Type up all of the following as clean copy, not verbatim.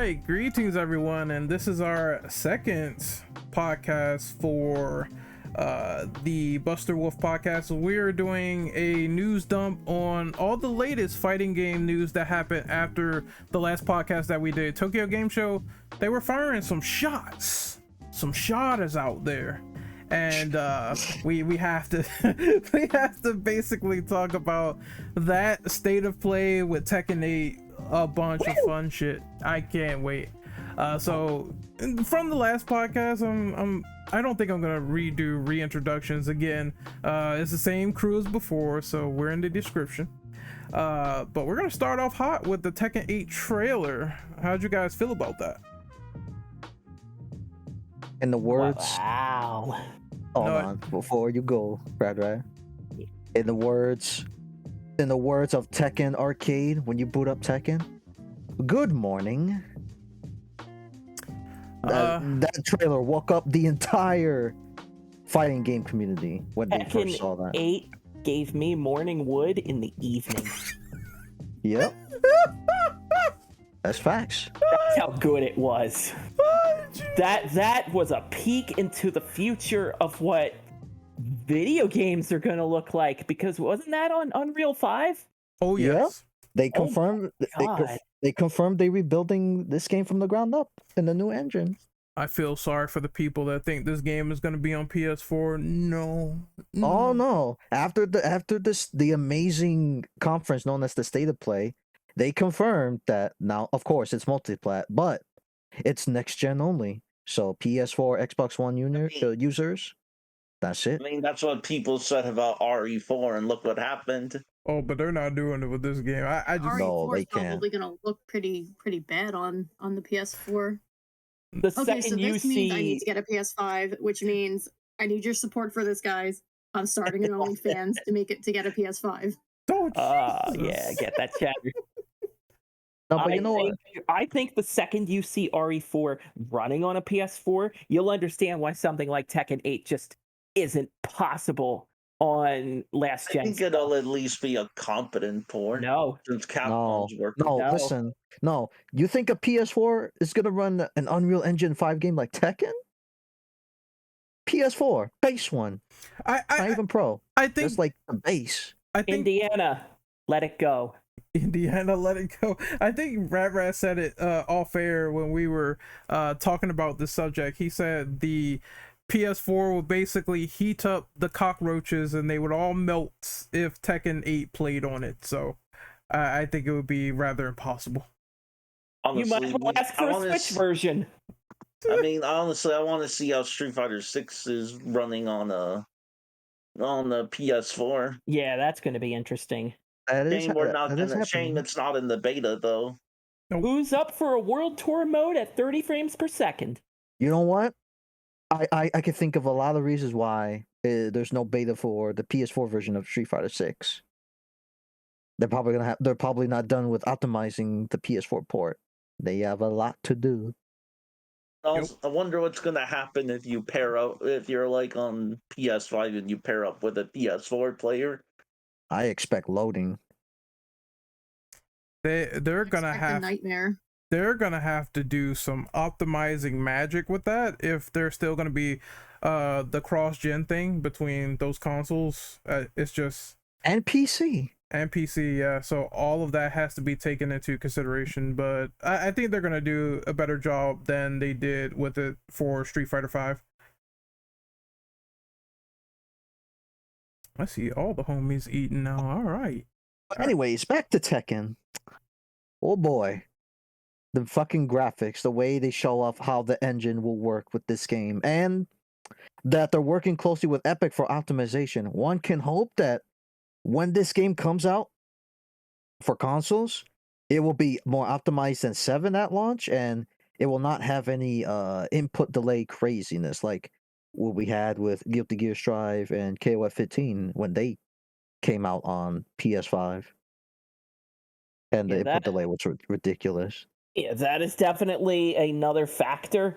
right, greetings everyone, and this is our second podcast for the Buster Wolf podcast. We're doing a news dump on all the latest fighting game news that happened after the last podcast that we did. Tokyo Game Show, they were firing some shots. Some shotters out there. And we have to we have to basically talk about that state of play with Tekken 8, a bunch of fun shit. I can't wait. So from the last podcast, I don't think I'm gonna redo reintroductions again. It's the same crew as before, so we're in the description. But we're gonna start off hot with the Tekken 8 trailer. How'd you guys feel about that? In the words, wow. Hold on, before you go, Brad. In the words of Tekken Arcade, when you boot up Tekken, good morning. That trailer woke up the entire fighting game community when they first saw that. 8 gave me morning wood in the evening. Yep. That's facts. That's how good it was. That was a peek into the future of what video games are going to look like, because wasn't that on Unreal 5? Oh yes. Yep. They confirmed they confirmed they rebuilding this game from the ground up in the new engine. I feel sorry for the people that think this game is going to be on PS4. No. Oh no. After the amazing conference known as the State of Play, they confirmed that now, of course, it's multiplat, but it's next gen only. So PS4, Xbox One users, that's it. I mean, that's what people said about RE4, and look what happened. Oh, but they're not doing it with this game. I just RE4 is probably gonna look pretty bad on the PS4. The Okay, so second you this means I need see to get a PS5, which means I need your support for this, guys. I'm starting an OnlyFans to get a PS5. don't. yeah, get that chat. No, but you know what? I think the second you see RE4 running on a PS4, you'll understand why something like Tekken 8 just isn't possible on last gen. I think it'll at least be a competent port. No. Since Capcom's working. No, No. listen. No. You think a PS4 is gonna run an Unreal Engine 5 game like Tekken? PS4, base one. Not even pro. I think Just like the base. I think Indiana, let it go. Indiana, let it go. I think Rat said it off air when we were talking about this subject. He said the PS4 would basically heat up the cockroaches and they would all melt if Tekken 8 played on it. So I think it would be rather impossible. Honestly, You might as well ask for a Switch version. I mean, honestly, I want to see how Street Fighter 6 is running on the PS4. Yeah, that's going to be interesting. That is Shame we're not that is gonna. Shame happening. it's not in the beta though. Who's up for a world tour mode at 30 frames per second? You know what? I can think of a lot of reasons why there's no beta for the PS4 version of Street Fighter 6. They're probably not done with optimizing the PS4 port. They have a lot to do. Also, I wonder what's gonna happen if you pair up, if you're like on PS5 and you pair up with a PS4 player. I expect loading. They're gonna Expect a have nightmare. they're gonna have to do some optimizing magic with that if they're still gonna be the cross-gen thing between those consoles. It's just And PC. and PC, yeah. So all of that has to be taken into consideration. But I think they're gonna do a better job than they did with it for Street Fighter 5. I see all the homies eating now. All right. But anyways, back to Tekken. Oh boy. The fucking graphics, the way they show off how the engine will work with this game, and that they're working closely with Epic for optimization. One can hope that when this game comes out for consoles, it will be more optimized than 7 at launch, and it will not have any input delay craziness like what we had with Guilty Gear Strive and KOF 15 when they came out on PS5. And the input delay was ridiculous. Yeah, that is definitely another factor.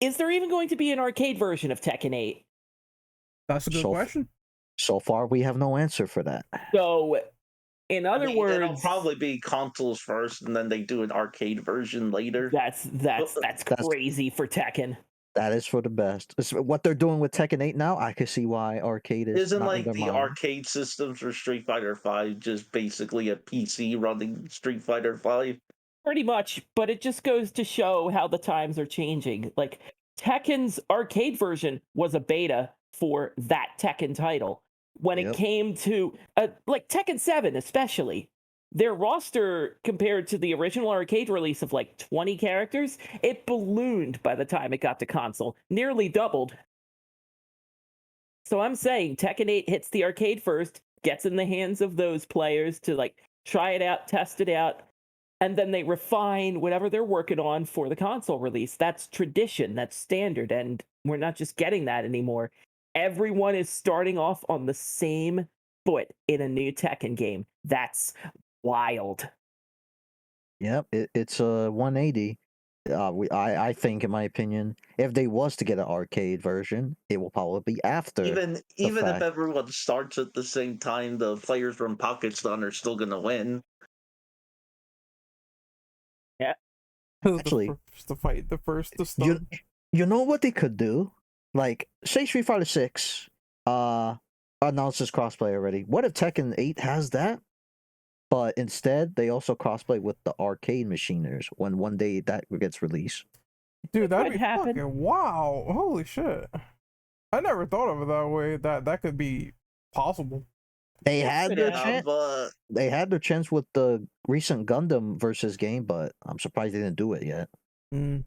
Is there even going to be an arcade version of Tekken 8? That's a good question. So far, we have no answer for that. So In other it'll words, probably be consoles first, and then they do an arcade version later. that's crazy for Tekken. That is for the best. What they're doing with Tekken 8 now, I can see why arcade is Isn't not in like their the mind. arcade systems for Street Fighter V just basically a PC running Street Fighter V? Pretty much, but it just goes to show how the times are changing. Like Tekken's arcade version was a beta for that Tekken title. When it Yep. came to like Tekken 7 especially, their roster compared to the original arcade release of like 20 characters, it ballooned by the time it got to console, nearly doubled. So I'm saying Tekken 8 hits the arcade first, gets in the hands of those players to like try it out, test it out, and then they refine whatever they're working on for the console release. That's tradition, that's standard, and we're not just getting that anymore. Everyone is starting off on the same foot in a new Tekken game. That's wild. Yep, it's a 180. I think, in my opinion, if they was to get an arcade version, it will probably be after. Even if fact. everyone starts at the same time, the players from Pocket Stun are still gonna win. Actually, the first to start. You know what they could do? Like, say Street Fighter 6 announces crossplay already. What if Tekken 8 has that? But instead, they also crossplay with the arcade machiners when one day that gets released. Dude, that'd could be happen. fucking wow. Holy shit. I never thought of it that way. That could be possible. They had their Yeah, chance. but They had their chance with the recent Gundam versus game, but I'm surprised they didn't do it yet. Mm.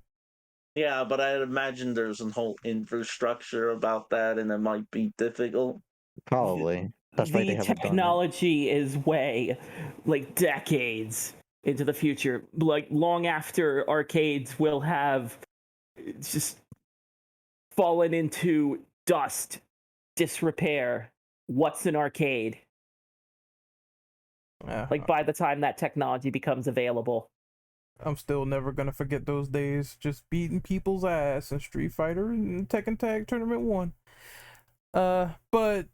yeah, but I'd imagine there's a whole infrastructure about that, and it might be difficult. Probably. That's why they The haven't done it. technology is way, like, decades into the future. Like, long after arcades will have just fallen into dust, disrepair. What's an arcade? Yeah, Like, by the time that technology becomes available. I'm still never gonna forget those days, just beating people's ass in Street Fighter and Tekken Tag Tournament 1. But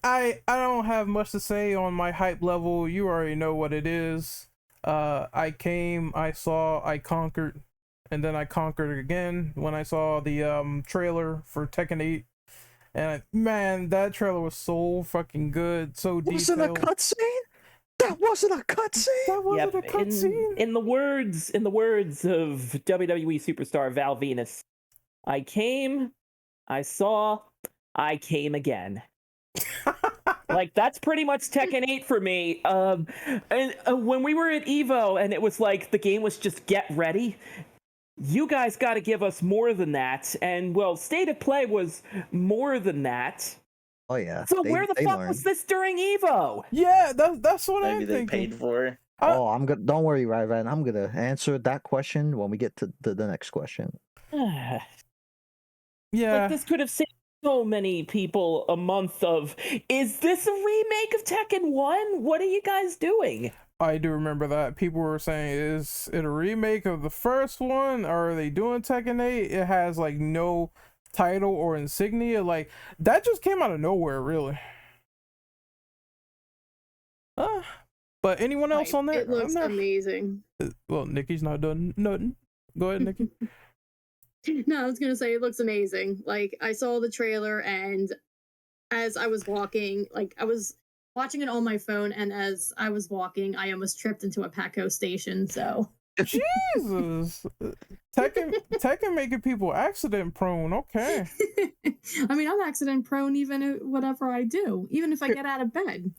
I don't have much to say on my hype level. You already know what it is. I came, I saw, I conquered, and then I conquered again when I saw the trailer for Tekken 8. And man, that trailer was so fucking good, so Wasn't a detailed. cutscene? That wasn't a cutscene? That wasn't a cutscene. In the words of WWE superstar Val Venus, I came, I saw, I came again. Like, that's pretty much Tekken 8 for me. And when we were at EVO and it was like the game was just get ready, you guys got to give us more than that. And well, State of Play was more than that. Oh yeah. So they- where the they fuck learned. was this during EVO? Yeah, that's what Maybe I'm they thinking. paid for it. Oh, I'm gonna. Don't worry, Ryvan. I'm gonna answer that question when we get to the next question. Yeah. Like, this could have saved so many people a month of, is this a remake of Tekken 1? What are you guys doing? I do remember that. People were saying, is it a remake of the first one? Or are they doing Tekken 8? It has, like, no title or insignia. Like, that just came out of nowhere, really. But anyone else on there? It looks amazing. Well, Nikki's not done nothing. Go ahead, Nikki. No, I was gonna say it looks amazing. Like, I saw the trailer, and as I was walking, like, I was watching it on my phone, and as I was walking, I almost tripped into a Paco station. So Jesus, Tekken making people accident prone. Okay. I mean, I'm accident prone even whatever I do, even if I get out of bed.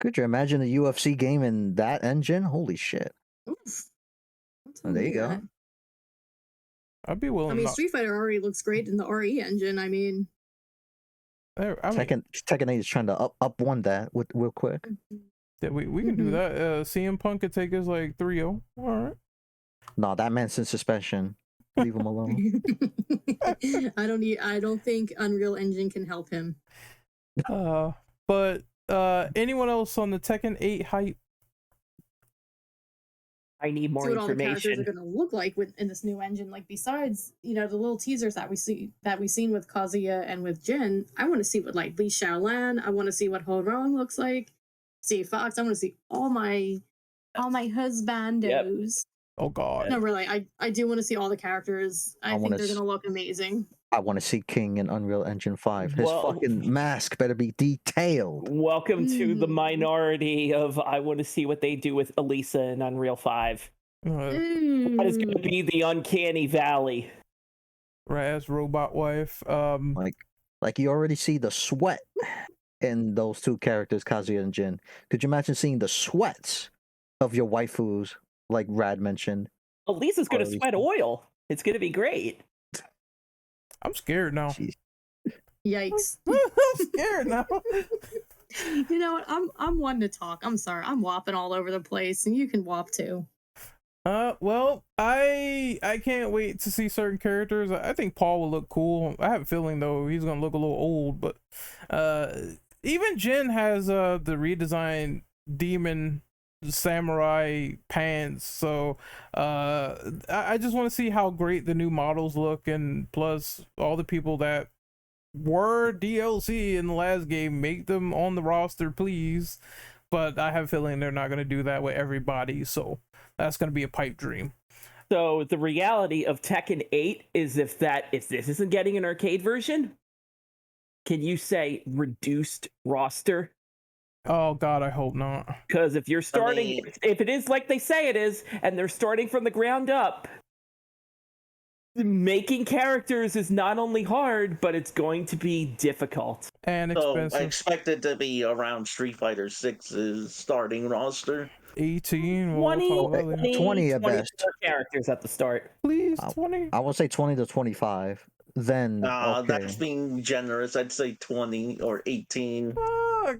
Could you imagine a UFC game in that engine? Holy shit! Oof. There you go. I'd be willing. I mean, to Street Fighter already looks great in the RE engine. I mean, Tekken 8 is trying to up one that real quick. Yeah, we can do that. CM Punk could take us like 3-0. All right. No, that man's in suspension. Leave him alone. I don't think Unreal Engine can help him. But anyone else on the Tekken 8 hype? I need more See what all the characters information. are going to look like in this new engine. Like, besides, the little teasers that we've seen with Kazuya and with Jin, I want to see what, like, Li Xiaolan. I want to see what Ho Rong looks like. see Fox. I want to see all my husbandos. Oh God. No, really, I do want to see all the characters. I think wanna they're gonna look amazing. I want to see King in Unreal Engine 5. His Well- fucking mask better be detailed. Welcome to the Mm. minority of I want to see what they do with Elisa in Unreal 5. That is going to be the uncanny valley. Raz robot wife. Like you already see the sweat in those two characters, Kazuya and Jin. Could you imagine seeing the sweats of your waifus, like Rad mentioned? Elisa's going to Elisa. sweat oil. It's going to be great. I'm scared now. Jeez. Yikes! I'm scared now. You know what? I'm one to talk. I'm sorry. I'm whopping all over the place, and you can whop too. Well, I can't wait to see certain characters. I think Paul will look cool. I have a feeling though he's gonna look a little old, but even Jin has the redesigned demon samurai pants, so I just want to see how great the new models look, and plus all the people that were DLC in the last game, make them on the roster, please. But I have a feeling they're not gonna do that with everybody, so that's gonna be a pipe dream. So the reality of Tekken 8 is if this isn't getting an arcade version, can you say reduced roster? Oh God, I hope not. Because if you're starting, mean- if it is like they say it is, and they're starting from the ground up, making characters is not only hard, but it's going to be difficult. And So I expensive. expect it to be around Street Fighter 6's starting roster. 18. 20, We'll talk about it. 20 at 24 best. characters at the start. Please, Wow. 20. I would say 20 to 25. Then okay. That's being generous. I'd say 20 or 18. Fuck.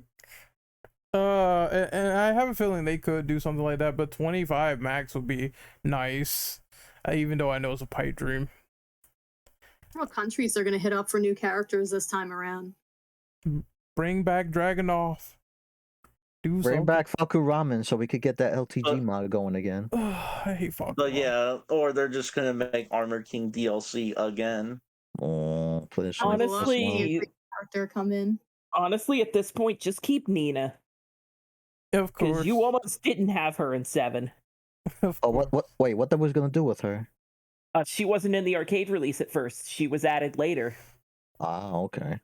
And I have a feeling they could do something like that, but 25 max would be nice. Even though I know it's a pipe dream. What countries they're gonna hit up for new characters this time around? Bring back Dragonoff. Do Bring something. back Faku Ramen so we could get that LTG But- mod going again. I hate fucking. But yeah, or they're just gonna make Armor King DLC again. Oh, please. I would love to Honestly- see a great character come in. Honestly, at this point, just keep Nina. Of Because course. you almost didn't have her in 7. Of Oh, course. wait, what that was gonna do with her? She wasn't in the arcade release at first. She was added later. Ah, okay.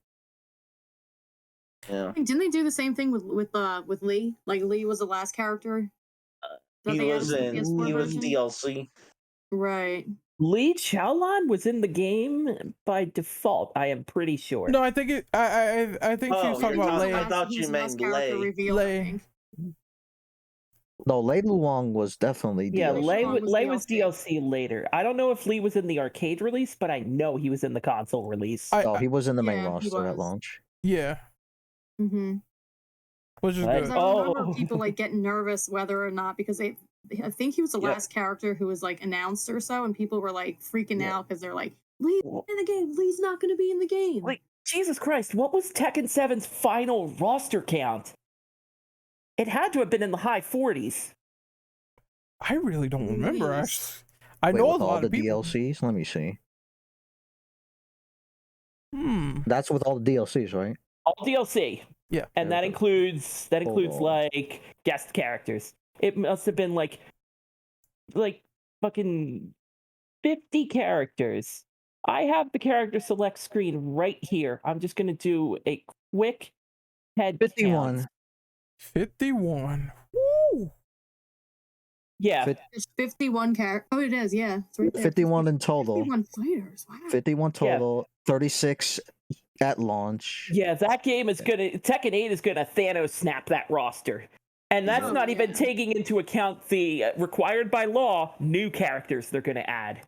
Yeah. Didn't they do the same thing with Lee? Like Lee was the last character. that He they added was to the in PS4 he was version? DLC. Right. Li Chaolan was in the game by default, I am pretty sure. No, I think it. I think Oh, she's talking you're about talking- Lei. I thought He's you the meant last character Lei. revealed, I Lei. think. No, Lei Luong was definitely Yeah, DLC. Lei, Chaolan was Lei was DLC. DLC later. I don't know if Lee was in the arcade release, but I know he was in the console release. Oh, he was in the main Yeah, he roster at was. launch. Yeah, Mm-hmm. which is Right. good. Because I remember Oh. people like getting nervous whether or not because I think he was the Yep. last character who was like announced or so, and people were like freaking Yeah. out because they're like, Lee's in the game. Lee's not going to be in the game. Like, Jesus Christ, what was Tekken 7's final roster count? It had to have been in the high 40s. I really don't remember. Please. I Wait, know a with all lot the of people. DLCs. Let me see. Hmm. That's with all the DLCs, right? All DLC. Yeah. And that Okay. includes Hold on. like guest characters. It must have been like fucking 50 characters. I have the character select screen right here. I'm just gonna do a quick head 51. count. 51. Woo. Yeah, Fif- There's 51 characters. Oh, it is. Yeah. It's right there. 51 in total. 51 fighters. Wow. 51 Yeah. total. 36 at launch. yeah. That game is gonna Tekken 8 is gonna Thanos snap that roster, and that's Oh, not even yeah. taking into account the required by law new characters they're gonna add.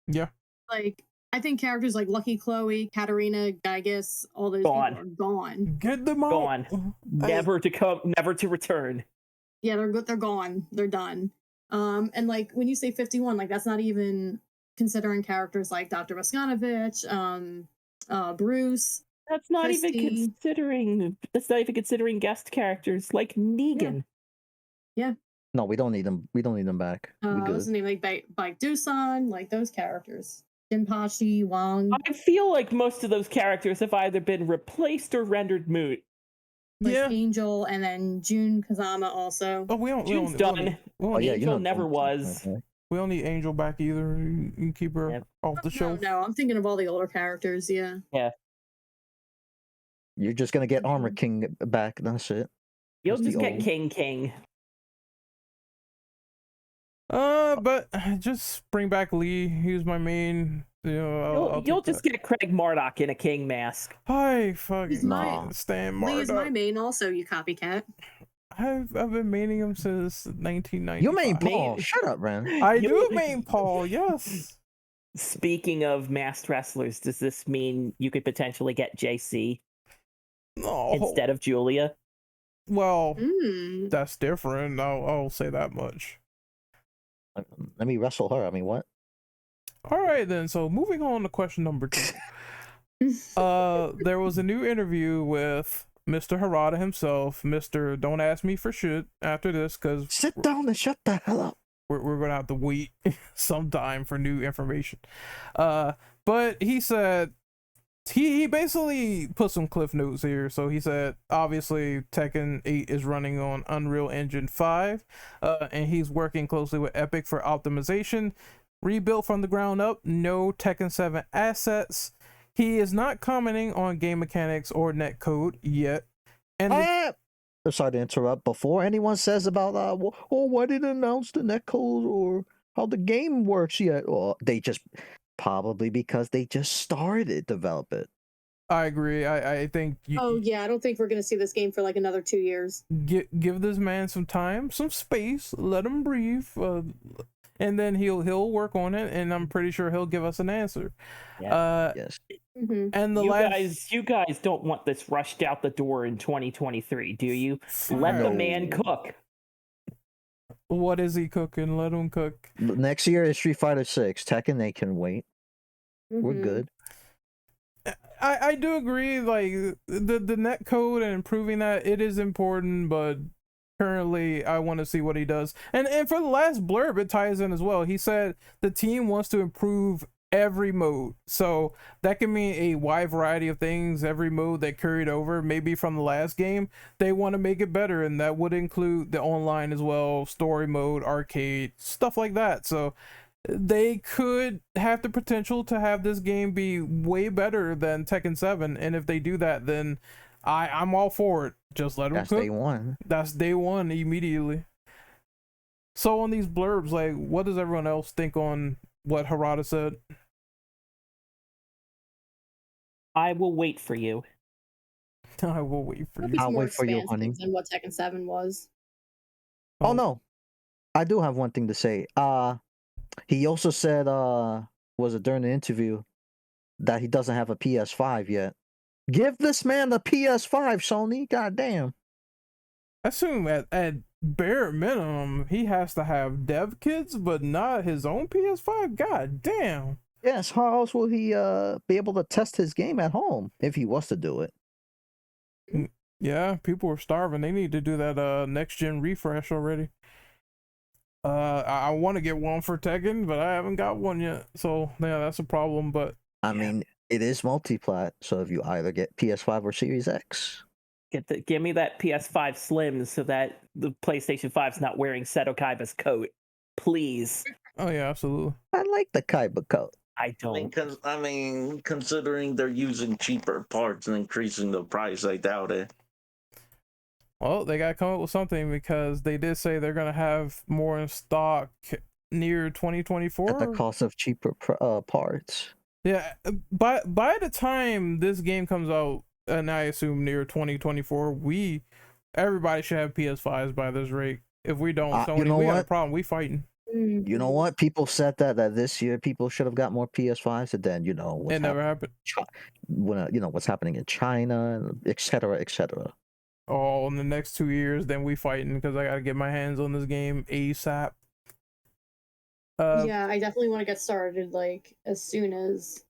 Yeah. Like, I think characters like Lucky Chloe, Katarina, Gygus, all those Gone. people are gone. Get them out. Gone. Never to return. Yeah, they're good. They're gone. They're done. And like when you say 51, like that's not even considering characters like Dr. Vaskanovich, Bruce. That's not even Christy. considering. That's not even considering guest characters like Negan. No, we don't need them. We don't need them back. We What's good. his name? Like Baek Doosan, like those characters. Jinpachi, Wang. I feel like most of those characters have either been replaced or rendered moot. like Yeah. Angel and then June Kazama also. Oh, we don't. June's done. Angel never was. We don't need Angel back either. You can keep her off the show. No, I'm thinking of all the older characters. Yeah. Yeah. You're just gonna get Armor King back. That's it. You'll Just just the get old. King. But just bring back Lee. He was my main. You know, I'll You'll take just that. get Craig Marduk in a King mask. I fucking He's my- stand Lee is my Marduk. main, also, you copycat. I've been maining him since 1990. You main Paul. Shut up, man. I do main Paul. Yes. Speaking of masked wrestlers, does this mean you could potentially get JC No. instead of Julia? Well, Mm. that's different. I'll say that much. Let me wrestle her. I mean, what? All right then. So moving on to question number 2. There was a new interview with Mr. Harada himself. Mr. Don't ask me for shit after this, because Sit down and shut the hell up. we're gonna have to wait sometime for new information. But he said he basically put some cliff notes here. So he said obviously Tekken 8 is running on Unreal Engine 5, and he's working closely with Epic for optimization. Rebuilt from the ground up, no Tekken 7 assets. He is not commenting on game mechanics or netcode yet. And sorry to interrupt. Before anyone says about why didn't announce the netcode or how the game works yet? Well, they just probably because they just started develop it. I agree. I think Oh yeah, I don't think we're gonna see this game for like another 2 years. give this man some time, some space, let him breathe, and then he'll work on it, and I'm pretty sure he'll give us an answer. Yes. Mm-hmm. And the You guys don't want this rushed out the door in 2023, do you? Let the man cook. What is he cooking? Let him cook. Next year is Street Fighter 6. Tekken, they can wait. We're good. I do agree, like the net code and improving that, it is important, but currently I want to see what he does. And for the last blurb, it ties in as well. He said the team wants to improve every mode, so that can mean a wide variety of things. Every mode that carried over maybe from the last game, they want to make it better, and that would include the online as well, story mode, arcade, stuff like that. So they could have the potential to have this game be way better than Tekken 7, and if they do that, then I'm all for it. Just let them That's cook. day one. That's day one immediately. So on these blurbs, like, what does everyone else think on what Harada said? I will wait for you. I will wait for you. I'll wait for you, honey. Than what Tekken 7 was. Oh no, I do have one thing to say. He also said, was it during the interview, that he doesn't have a PS5 yet. Give this man a PS5, Sony. Goddamn. I assume at bare minimum he has to have dev kits, but not his own PS5. God damn. Yes. How else will he be able to test his game at home if he was to do it? Yeah, people are starving. They need to do that next gen refresh already. I want to get one for Tekken, but I haven't got one yet. So yeah, that's a problem. But I mean, it is multi-plat, so if you either get PS5 or Series X. Give me that PS5 Slim so that the PlayStation 5's not wearing Seto Kaiba's coat. Please. oh yeah, absolutely. I like the Kaiba coat. I don't. I mean, considering they're using cheaper parts and increasing the price, I doubt it. Well, they gotta come up with something, because they did say they're gonna have more in stock near 2024 At the cost of cheaper parts. Yeah, by the time this game comes out, and I assume near 2024, everybody should have PS5s by this rate. If we don't, Sony, you know we what? have a problem. We fighting. You know what? People said that this year people should have got more PS5s, and then what's It never happened. what's happening in China, etc., etc. Oh, in the next 2 years, then we fighting, because I gotta get my hands on this game ASAP. Yeah, I definitely want to get started like as soon as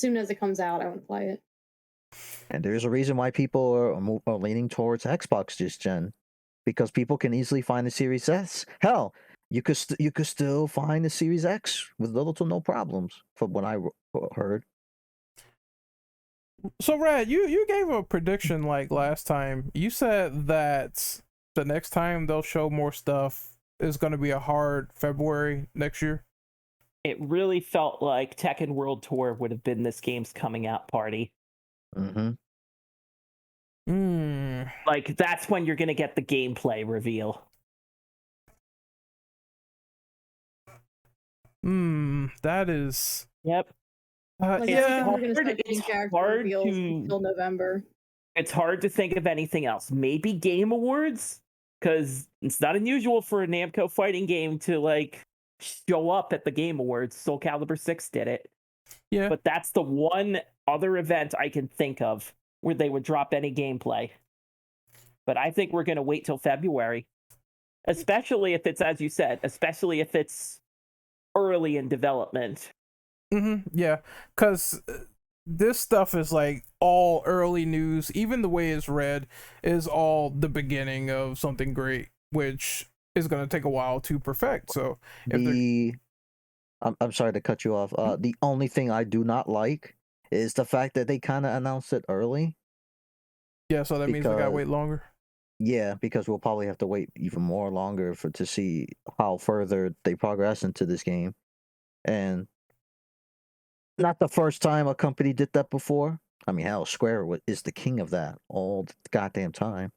it comes out. I want to play it. And there's a reason why people are leaning towards Xbox this gen, because people can easily find the Series S. Hell, you could still find the Series X with little to no problems, from what I heard. So Rad, you gave a prediction like last time. You said that the next time they'll show more stuff is going to be a hard February next year. It really felt like Tekken World Tour would have been this game's coming out party. Mm-hmm. Like, that's when you're going to get the gameplay reveal. That is... Yep. Like, yeah. we're gonna start getting character reveals until November. It's hard to think of anything else. Maybe Game Awards? Because it's not unusual for a Namco fighting game to, like, show up at the Game Awards. Soul Calibur 6 did it. Yeah. But that's the one other event I can think of where they would drop any gameplay. But I think we're going to wait till February. Especially if it's, as you said, especially if it's early in development. Yeah, because this stuff is like all early news. Even the way it's read is all the beginning of something great, which is going to take a while to perfect. So I'm sorry to cut you off. The only thing I do not like is the fact that they kind of announced it early. Yeah, so that means we gotta wait longer. Yeah, because we'll probably have to wait even more longer to see how further they progress into this game. And not the first time a company did that before. I mean, hell, Square is the king of that all the goddamn time.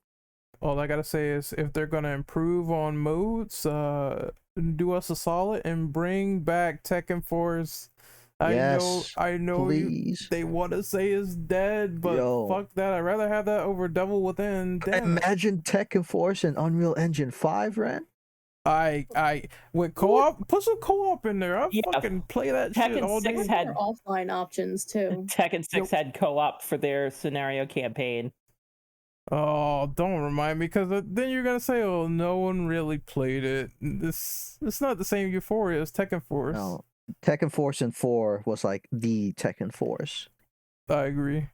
All I gotta say is, if they're gonna improve on modes, do us a solid and bring back Tekken Force. I know please. They want to say it's dead, but fuck that. I'd rather have that over Devil Within. Damn. Imagine Tekken Force and Unreal Engine 5, Ren. I with co-op, put some co-op in there. I'll fucking play that shit all day. Tekken 6 had offline options too. Tekken 6 had co-op for their scenario campaign. Oh, don't remind me, because then you're gonna say, "Oh, no one really played it." It's not the same Euphoria as Tekken Force. No, Tekken Force and 4 was like the Tekken Force. I agree.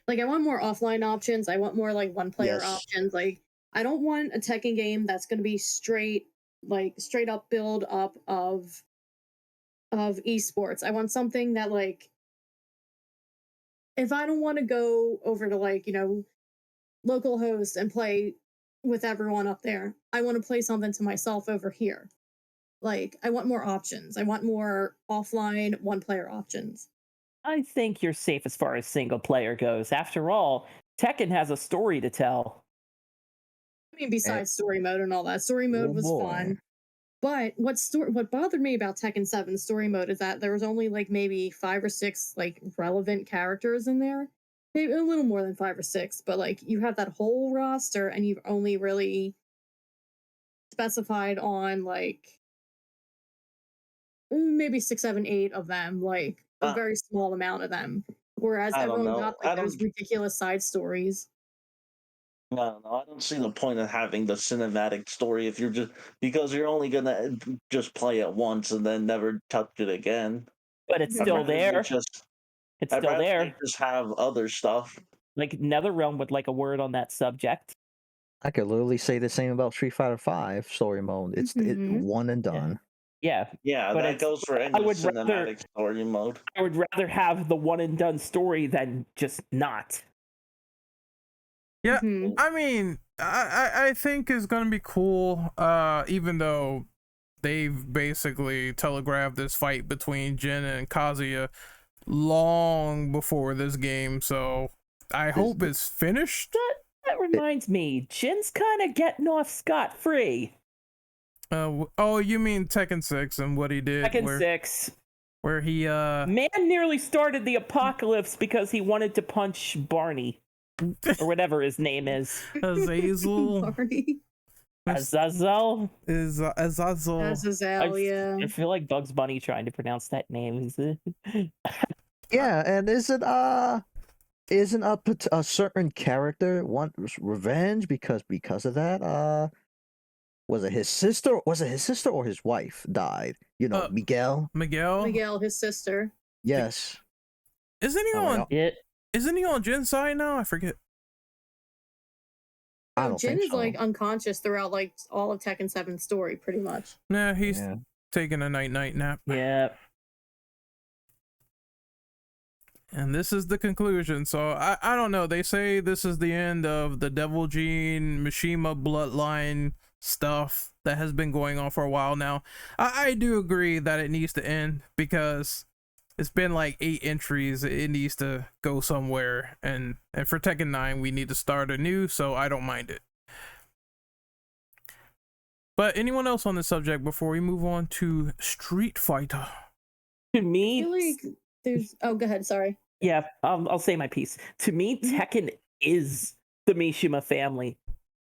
Like, I want more offline options. I want more like one-player options. Like, I don't want a Tekken game that's going to be straight up build up of esports. I want something that, like, if I don't want to go over to, like, local host and play with everyone up there, I want to play something to myself over here. Like, I want more options. I want more offline one-player options. I think you're safe as far as single player goes. After all, Tekken has a story to tell. I mean, besides story mode and all that, story mode was fun. But what bothered me about Tekken 7 story mode is that there was only like maybe 5 or 6 like relevant characters in there. Maybe a little more than 5 or 6, but like you have that whole roster and you've only really specified on like maybe 6, 7, 8 of them, like a very small amount of them. Whereas everyone got like those ridiculous side stories. No, I don't see the point of having the cinematic story if you're because you're only gonna just play it once and then never touch it again. But it's still there. It's still there. Just have other stuff. Like NetherRealm would like a word on that subject. I could literally say the same about Street Fighter V story mode. It's one and done. Yeah, but that goes for any cinematic story mode. I would rather have the one and done story than just not. Yeah, I mean, I think it's gonna be cool. Even though they've basically telegraphed this fight between Jin and Kazuya long before this game, so I hope it's finished. That reminds me, Jin's kind of getting off scot-free. Oh, you mean Tekken 6 and what he did? Tekken 6. Where he Man nearly started the apocalypse because he wanted to punch Barney. Or whatever his name is. Azazel. Azazel? Azazel, yeah. I feel like Bugs Bunny trying to pronounce that name. Yeah, and isn't a certain character want revenge because of that? Was it his sister? Was it his sister or his wife died? Miguel. Miguel, his sister. Yes. Isn't he on it? Isn't he on Jin's side now? I forget. Jin is like unconscious throughout like all of Tekken 7's story, pretty much. Nah, he's taking a night nap. Yeah. And this is the conclusion. So I don't know. They say this is the end of the Devil Gene Mishima bloodline stuff that has been going on for a while now. I do agree that it needs to end because it's been like 8 entries. It needs to go somewhere. And for Tekken 9, we need to start anew, so I don't mind it. But anyone else on this subject before we move on to Street Fighter? To I me, feel like there's. Oh, go ahead. Sorry. yeah, I'll say my piece. To me, Tekken is the Mishima family.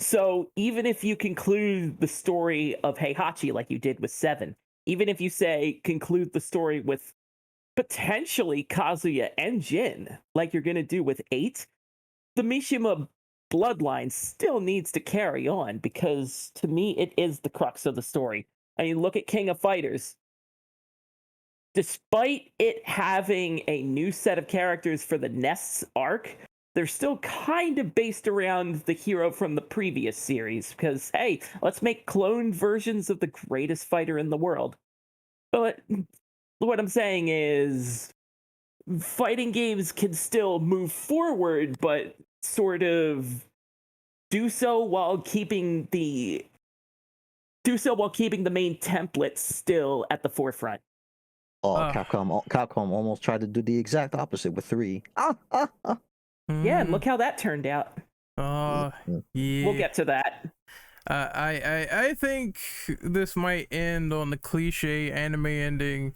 So even if you conclude the story of Heihachi like you did with 7, even if you say conclude the story with potentially Kazuya and Jin like you're going to do with 8, the Mishima bloodline still needs to carry on because to me it is the crux of the story. I mean, look at King of Fighters. Despite it having a new set of characters for the Nests arc, they're still kind of based around the hero from the previous series because, hey, let's make cloned versions of the greatest fighter in the world. But what I'm saying is fighting games can still move forward, but sort of do so while keeping the main template still at the forefront. Oh, Capcom almost tried to do the exact opposite with 3. Yeah, and look how that turned out. Yeah. We'll get to that. I think this might end on the cliche anime ending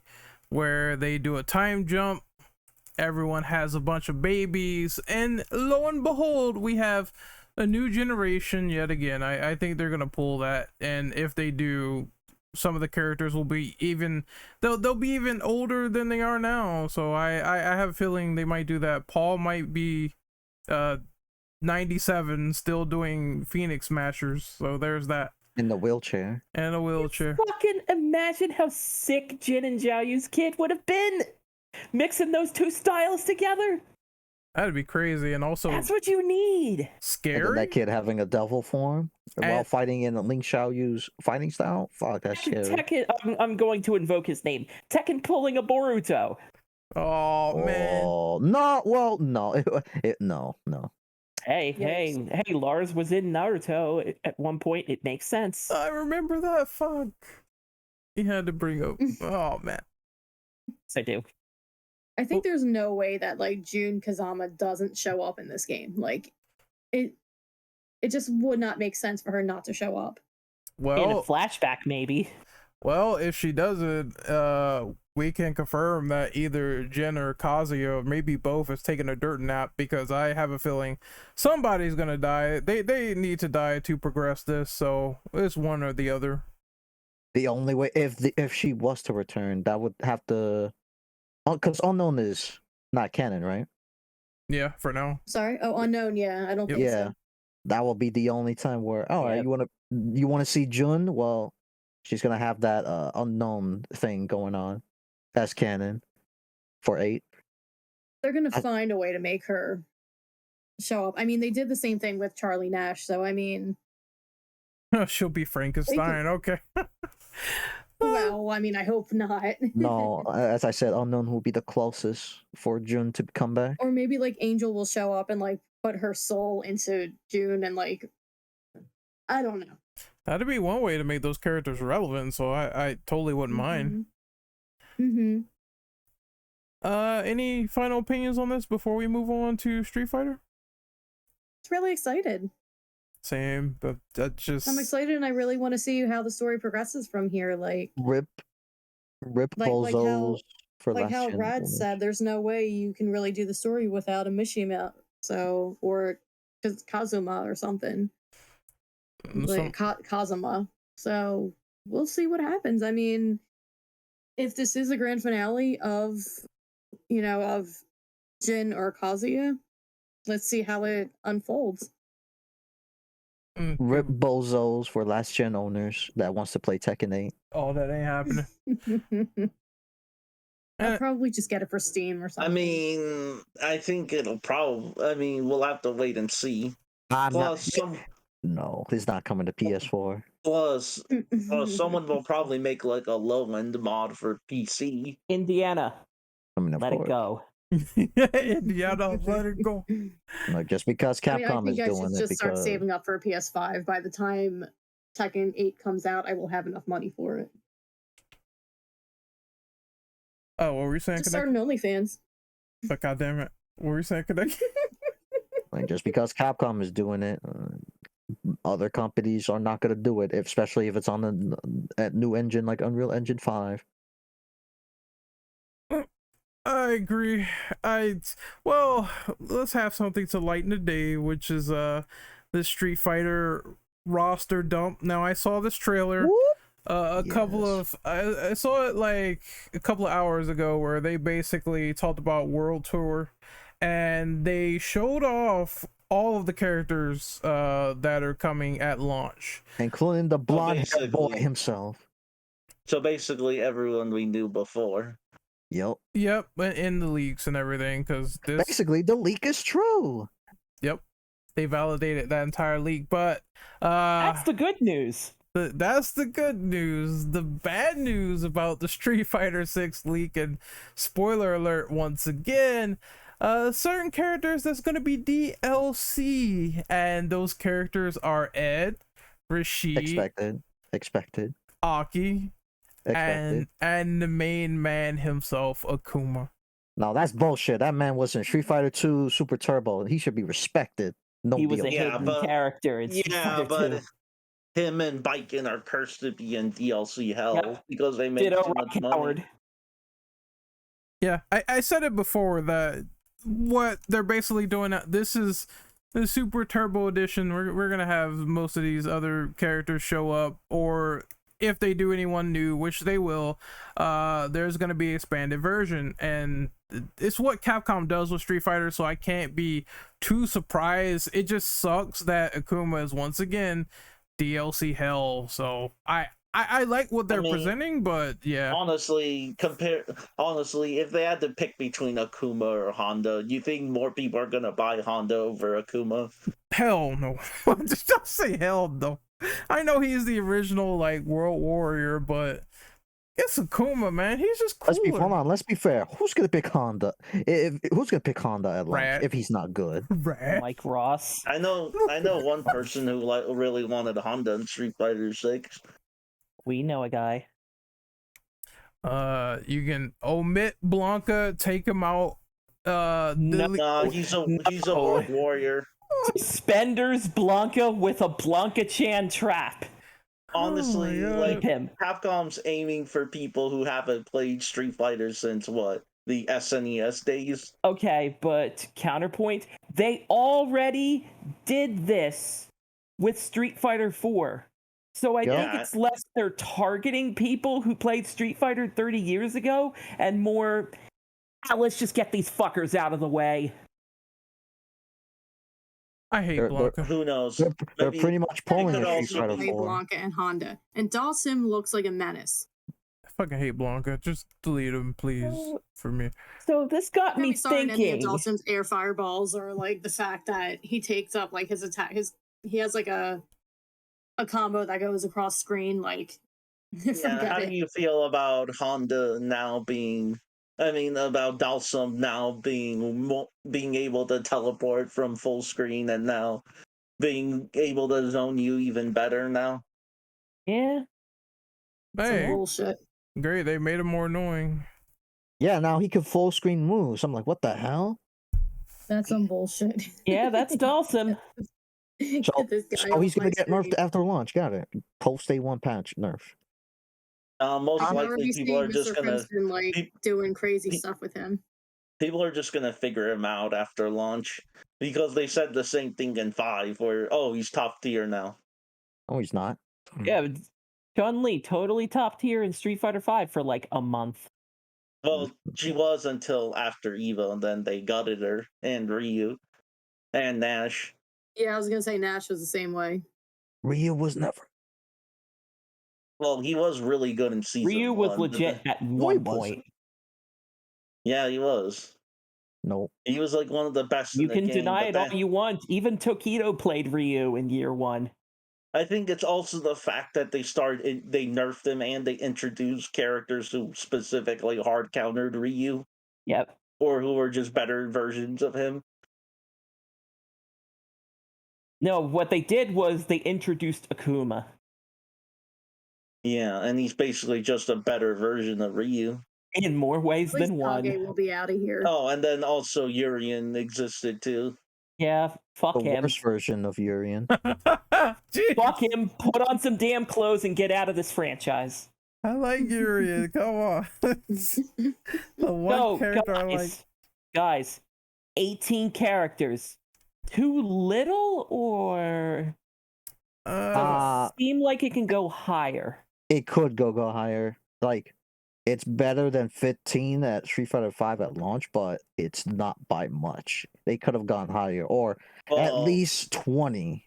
where they do a time jump, everyone has a bunch of babies, and lo and behold, we have a new generation yet again. I think they're gonna pull that, and if they do, some of the characters will be even they'll be even older than they are now. So I have a feeling they might do that. Paul might be 97 still doing Phoenix Smashers, so there's that. In the wheelchair. And a wheelchair. Fucking imagine how sick Jin and Jiaoyu's kid would have been mixing those two styles together. That'd be crazy, and also that's what you need. And then Scary. that kid having a devil form while And- fighting in Ling Xiaoyu's fighting style. Fuck, that's scary. Tekken, I'm going to invoke his name. Tekken pulling a Boruto. Oh man. Oh no! Well, no, no. Hey, hey, Lars was in Naruto at one point. It makes sense. I remember that. Fuck. He had to bring up. Oh man. Yes, I do. I think there's no way that like Jun Kazama doesn't show up in this game. Like it just would not make sense for her not to show up. In a Well, flashback, maybe. well, if she doesn't, we can confirm that either Jen or Kazuya, or maybe both, is taking a dirt nap, because I have a feeling somebody's gonna die. They need to die to progress this, so it's one or the other. The only way, if she was to return, that would have to, because Unknown is not canon, right? Yeah, for now. Sorry? Oh, Unknown, yeah. I don't think Yeah, so. that will be the only time where, all right, Yeah. you wanna see Jun? Well, she's gonna have that Unknown thing going on. That's canon for 8. They're gonna find a way to make her show up. I mean, they did the same thing with Charlie Nash, so I mean, She'll be Frankenstein. Okay. well, I mean, I hope not. No, as I said, Unknown will be the closest for Jun to come back. Or maybe like Angel will show up and like put her soul into June and like I don't know. That'd be one way to make those characters relevant, so I totally wouldn't mind. Mm-hmm. Any final opinions on this before we move on to Street Fighter? It's really excited. Same, but that just I'm excited and I really want to see how the story progresses from here. Like Rip like bozos for like last how gen Rad owners. said, there's no way you can really do the story without a Mishima, so or Kazuma or something. Like Kazuma. So we'll see what happens. I mean, if this is a grand finale of of Jin or Kazuya, let's see how it unfolds. Rip bozos for last gen owners that wants to play Tekken 8. Oh, that ain't happening. I'll probably just get it for Steam or something. I mean, I think it'll probably. I mean, we'll have to wait and see. No, it's not coming to PS4. Plus, someone will probably make like a low end mod for PC. Indiana, I mean, of let course. it go. Indiana, let it go. Like, just because I mean, I Capcom think is I should doing it just start because saving up for a PS5. By the time Tekken 8 comes out, I will have enough money for it. Oh, what were you saying, Just Connect? start an OnlyFans. But goddamn it, what were you saying, Connect? like just because Capcom is doing it, other companies are not going to do it, especially if it's on a new engine like Unreal Engine 5. I agree. Well, let's have something to lighten the day, which is the Street Fighter roster dump. Now I saw this trailer couple of I saw it like a couple of hours ago where they basically talked about World Tour, and they showed off all of the characters that are coming at launch, including the blonde hair boy basically- himself. So basically, everyone we knew before. Yep. Yep, in the leaks and everything, because this Basically, the leak is true. Yep, they validated that entire leak. But That's the good news. that's the good news. The bad news about the Street Fighter 6 leak, and spoiler alert once again, certain characters that's going to be DLC, and those characters are Ed, Rashid, Expected. Aki, and the main man himself, Akuma. No, that's bullshit. That man was in Street Fighter 2 Super Turbo. He should be respected. No He was deal. a Yeah, hidden but- character in Street Yeah, Fighter but 2. him and Biken are cursed to be in DLC hell Yep. because they made Ditto too Rock much money. Howard. Yeah, I said it before that what they're basically doing, this is the Super Turbo Edition. We're gonna have most of these other characters show up, or if they do anyone new, which they will, there's gonna be an expanded version, and it's what Capcom does with Street Fighter, so I can't be too surprised. It just sucks that Akuma is once again DLC hell. So I like what they're presenting, but yeah. Honestly, if they had to pick between Akuma or Honda, you think more people are gonna buy Honda over Akuma? Hell no. Just don't say hell no. I know he's the original like World Warrior, but it's Akuma, man. He's just cooler. Let's be fair. Who's gonna pick Honda? Who's gonna pick Honda at launch if he's not good? Rat. Mike Ross. I know one person who really wanted Honda in Street Fighter 6. We know a guy. You can omit Blanca, take him out. He's a World Warrior. Suspenders Blanca with a Blanca-chan trap. Honestly, like him. Capcom's aiming for people who haven't played Street Fighter since what? The SNES days? Okay, but counterpoint, they already did this with Street Fighter 4. So I think it's less they're targeting people who played Street Fighter 30 years ago and more, let's just get these fuckers out of the way. I hate Blanca. Who knows? They're pretty much pulling could a also Street Fighter Play 4. Blanca and Honda. And Dhalsim looks like a menace. I fucking hate Blanca. Just delete him, please, for me. So this got me thinking. Any of Dhalsim's air fireballs, or like the fact that he takes up like his attack. He has like a combo that goes across screen. Like, how do you feel about Honda now being? I mean, about Dhalsim now being able to teleport from full screen and now being able to zone you even better now. Yeah. Hey, some bullshit. Great, they made him more annoying. Yeah, now he can full screen moves. I'm like, what the hell? That's some bullshit. Yeah, that's Dhalsim. So he's gonna get nerfed after launch. Got it. Post A1 patch nerf. Most likely, people are just gonna doing crazy stuff with him. People are just gonna figure him out after launch because they said the same thing in 5, where he's top tier now. Oh, he's not. Yeah, Chun-Li totally top tier in Street Fighter 5 for like a month. Well, she was until after Evo, and then they gutted her, and Ryu, and Nash. Yeah, I was gonna say Nash was the same way. Ryu was never. Well, he was really good in season 1. Ryu was legit at one point. Yeah, he was. No. He was like one of the best You in the can game, deny it all you want. Even Tokido played Ryu in year 1. I think it's also the fact that they nerfed him and they introduced characters who specifically hard countered Ryu. Yep. or who are just better versions of him. No, what they did was they introduced Akuma. Yeah, and he's basically just a better version of Ryu. In more ways At least than one. Kage will be out of here. Oh, and then also Urien existed too. Yeah, fuck The him. worst version of Urien. Jeez. Fuck him, put on some damn clothes and get out of this franchise. I like Urien. Come on. The one No, character I like. guys, 18 characters. Too little, or seem like it can go higher? It could go higher. Like, it's better than 15 at Street Fighter V at launch, but it's not by much. They could have gone higher, or at least 20.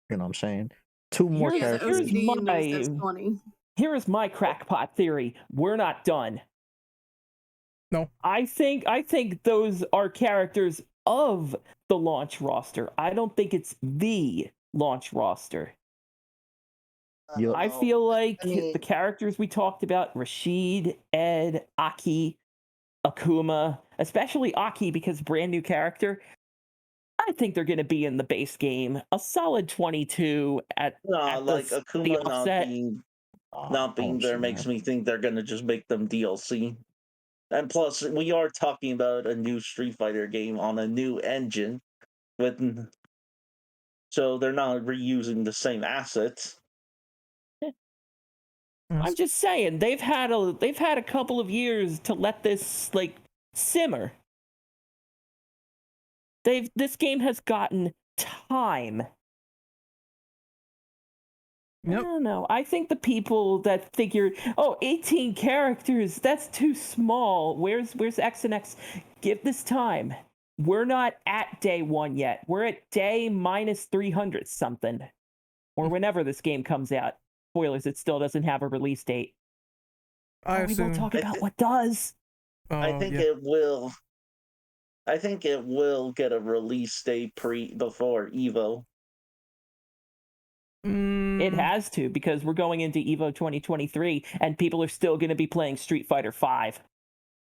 You know what I'm saying? Two more Yeah, the characters. OCD that's 20. Here's my crackpot theory. We're not done. No. I think those are characters of the launch roster. I don't think it's the launch roster. I feel like the characters we talked about, Rashid, Ed, Aki, Akuma, especially Aki because brand new character, I think they're going to be in the base game. A solid 22 at like the Akuma offset. not being there makes me think they're going to just make them DLC. And plus, we are talking about a new Street Fighter game on a new engine, so they're not reusing the same assets. I'm just saying they've had a couple of years to let this like simmer. This game has gotten time. Yep. I don't know. I think the people that figure, 18 characters, that's too small. Where's X and X? Give this time. We're not at day 1 yet. We're at day minus 300 something. Or whenever this game comes out. Spoilers, it still doesn't have a release date. We won't talk about what does. I think it will. I think it will get a release date before Evo. It has to, because we're going into Evo 2023 and people are still going to be playing Street Fighter 5.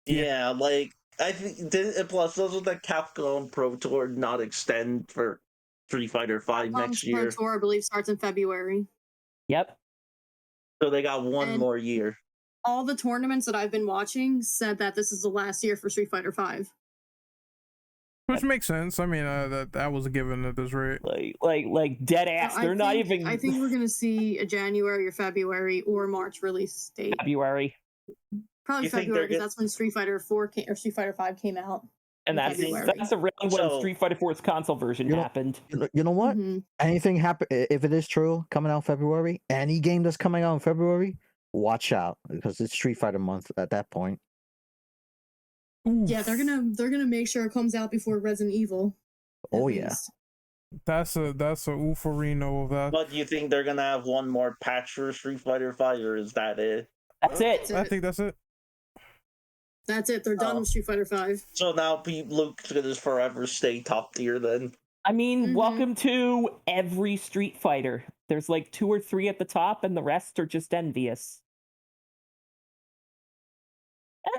Yeah, like I think plus doesn't the Capcom Pro Tour not extend for Street Fighter 5 next year? Pro Tour, I believe, starts in February. Yep. So they got one more year. All the tournaments that I've been watching said that this is the last year for Street Fighter 5. Which makes sense. I mean, that was a given at this rate. Like dead ass. They're not even. I think we're gonna see a January or February or March release date. February. Probably February, because that's when Street Fighter 4 or Street Fighter 5 came out. And that's around when Street Fighter 4's console version happened. You know what? Mm-hmm. Anything happen if it is true coming out in February? Any game that's coming out in February, watch out, because it's Street Fighter month at that point. Yeah, they're gonna make sure it comes out before Resident Evil. Oh yeah, that's a Ufarino of that. But do you think they're gonna have one more patch for Street Fighter 5, or is that it? That's it. I think that's it. That's it. They're done with Street Fighter 5. So now Luke's gonna just forever stay top tier then. I mean, welcome to every Street Fighter. There's like 2 or 3 at the top, and the rest are just envious.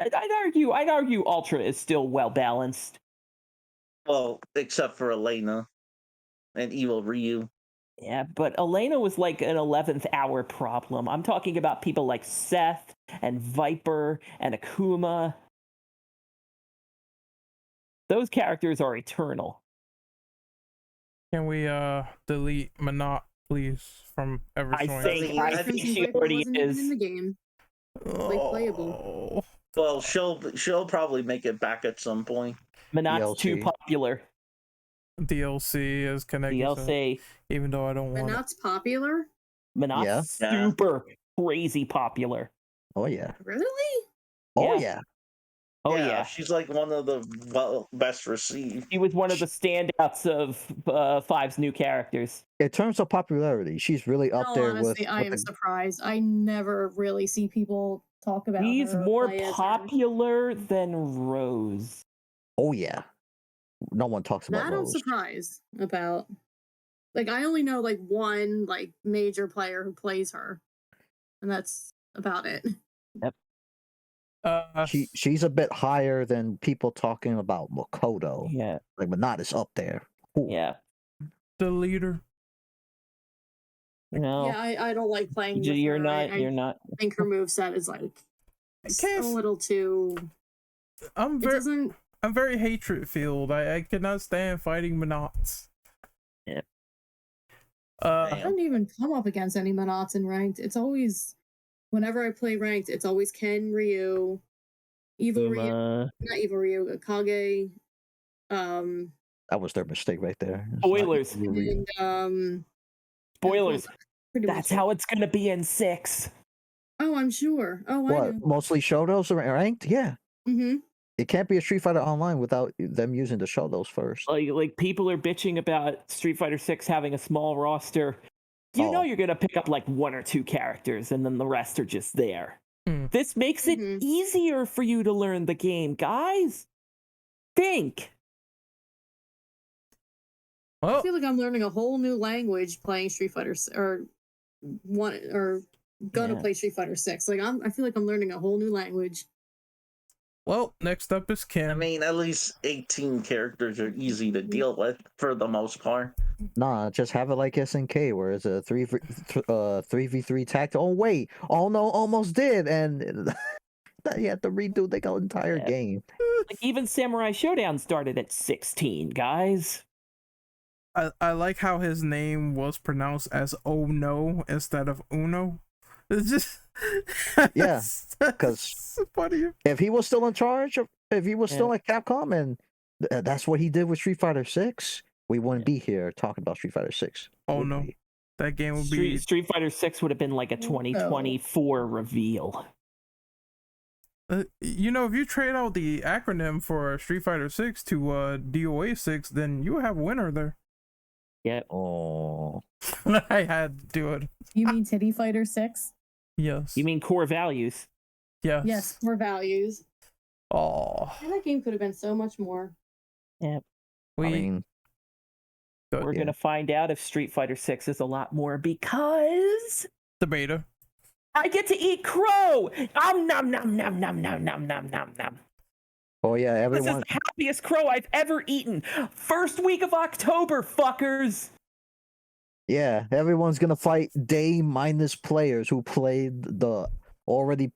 I'd argue Ultra is still well balanced. Well, except for Elena and Evil Ryu. Yeah, but Elena was like an 11th hour problem. I'm talking about people like Seth and Viper and Akuma. Those characters are eternal. Can we delete Monot, please, from every I think she already is in the game. Like playable. Well, she'll probably make it back at some point. Monot's too popular. DLC is connected. DLC. Even though I don't want Monot's popular? Monot's super crazy popular. Oh yeah. Really? Oh yeah. Oh yeah. She's like one of the best received. She was one of the standouts of 5's new characters. In terms of popularity, she's really up there honestly, with. I am surprised. I never really see people talk about She's her. more popular than Rose. Oh yeah. No one talks about that. Rose. I'm surprised about. Like, I only know like one like major player who plays her, and that's about it. Yep. She's a bit higher than people talking about Makoto. Yeah. Like Minato's up there. Ooh. Yeah. The leader. No. Yeah, I don't like playing with You're her. not. You're not. I think her moveset is like a little too. I'm very hatred filled. I cannot stand fighting Monots. Yeah. I don't even come up against any Monots in ranked. It's always, whenever I play ranked, it's always Ken, Ryu, Evil Ryu, not Evil Ryu, Kage. That was their mistake right there. Spoilers. And Spoilers. That's how it's gonna be in 6. Oh, I'm sure. Oh, I what? know. Mostly Shotos are ranked? Yeah. Mm-hmm. It can't be a Street Fighter Online without them using the Shotos first. Like people are bitching about Street Fighter 6 having a small roster. You know you're gonna pick up like 1 or 2 characters, and then the rest are just there. This makes it easier for you to learn the game, guys. Think. I feel like I'm learning a whole new language playing Street Fighter, or gonna play Street Fighter 6. Like I feel like I'm learning a whole new language. Well, next up is Ken. I mean, at least 18 characters are easy to deal with for the most part. Nah, just have it like SNK, where it's a 3v3 tactic. Oh wait, oh no, almost did, and you have to redo the entire game. Like even Samurai Showdown started at 16, guys. I like how his name was pronounced as "Oh no" instead of "Uno." It's just because if he was still in charge, if he was still at Capcom, and that's what he did with Street Fighter 6, we wouldn't be here talking about Street Fighter 6. Oh no, that game would be Street Fighter 6 would have been like a 2024 reveal. You know, if you trade out the acronym for Street Fighter 6 to DOA 6, then you have a winner there. Yeah. Oh. I had to do it. You mean Titty Fighter 6? Yes. You mean Core Values? Yes. Yes, core values. Oh. That game could have been so much more. Yeah. I mean, we're gonna find out if Street Fighter 6 is a lot more because the beta. I get to eat crow. Nom nom nom nom nom nom nom nom nom. Oh yeah, everyone. This is the happiest crow I've ever eaten. First week of October, fuckers. Yeah, everyone's gonna fight day minus players who played the already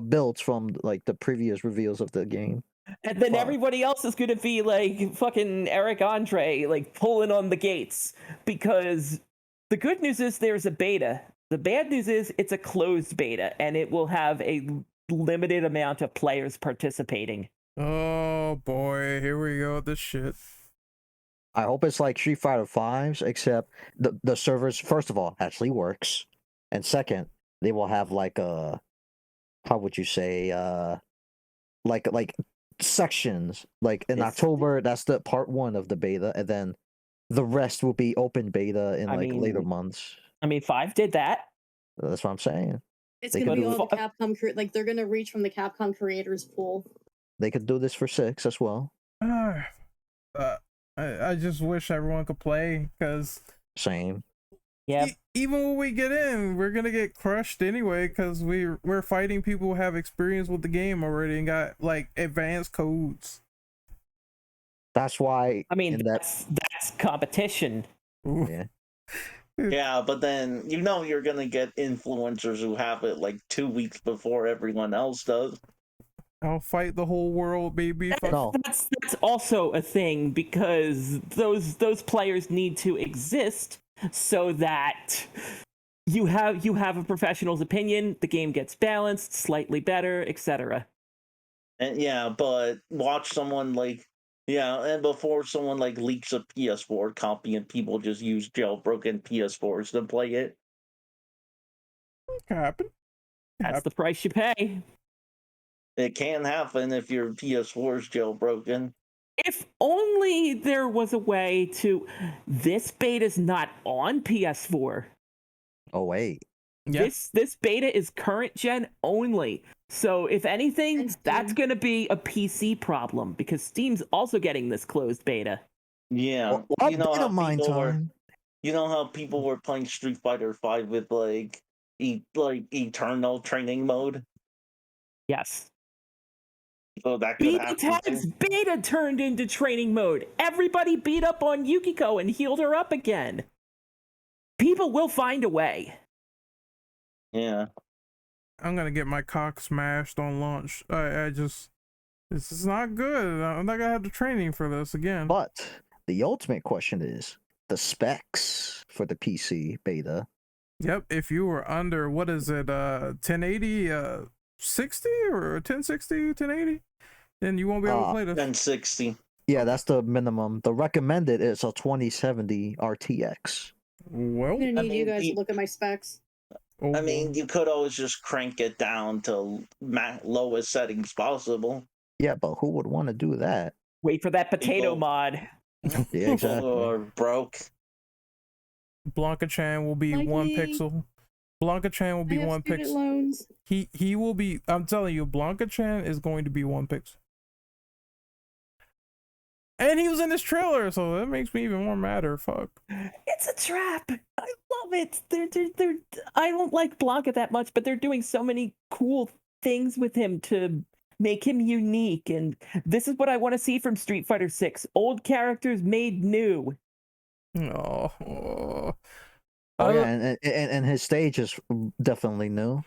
built from like the previous reveals of the game. And then everybody else is gonna be like fucking Eric Andre, like pulling on the gates. Because the good news is there's a beta. The bad news is it's a closed beta, and it will have a limited amount of players participating. Oh boy, here we go with this shit. I hope it's like Street Fighter 5's, except the servers, first of all, actually works. And second, they will have like a, how would you say, like sections. Like in October, that's the part 1 of the beta, and then the rest will be open beta in later months. I mean, 5 did that. That's what I'm saying. It's going to be all the Capcom, like they're going to reach from the Capcom creators pool. They could do this for 6 as well. I just wish everyone could play, because same. Yeah. Even when we get in, we're gonna get crushed anyway, because we're fighting people who have experience with the game already and got like advanced codes. That's why. I mean, that's competition. Yeah. Yeah, but then you're gonna get influencers who have it like 2 weeks before everyone else does. I'll fight the whole world, baby. That's also a thing, because those players need to exist so that you have a professional's opinion, the game gets balanced, slightly better, etc. And but watch someone and before someone leaks a PS4 copy and people just use jailbroken PS4s to play it. It can happen. That's the price you pay. It can happen if your PS4 is jailbroken. If only there was a way to... This beta's not on PS4. Oh, wait. Yep. This beta is current gen only. So if anything, that's going to be a PC problem, because Steam's also getting this closed beta. Yeah. You know how people were playing Street Fighter 5 with eternal training mode? Yes. So that could BB happen. Tag's beta turned into training mode. Everybody beat up on Yukiko and healed her up again. People will find a way. Yeah. I'm gonna get my cock smashed on launch. This is not good. I'm not gonna have the training for this again. But the ultimate question is the specs for the PC beta. Yep, if you were under, what is it, 1080, 60 or 1060, 1080, then you won't be able to play this. 1060. Yeah, that's the minimum. The recommended is a 2070 RTX. Well, I'm gonna need you mean, guys to look at my specs. I mean, you could always just crank it down to lowest settings possible. Yeah, but who would want to do that? Wait for that potato People- mod. Yeah, exactly. Or broke. Blanca Chan will be Like 1 me. pixel. Blanca Chan will I be have 1 student pixel. loans. He will be. I'm telling you, Blanca Chan is going to be 1 pixel. And he was in this trailer, so that makes me even more madder. Fuck. It's a trap. I love it. They're I don't like Blanca that much, but they're doing so many cool things with him to make him unique. And this is what I want to see from Street Fighter 6. Old characters made new. Oh. Oh yeah, and his stage is definitely new.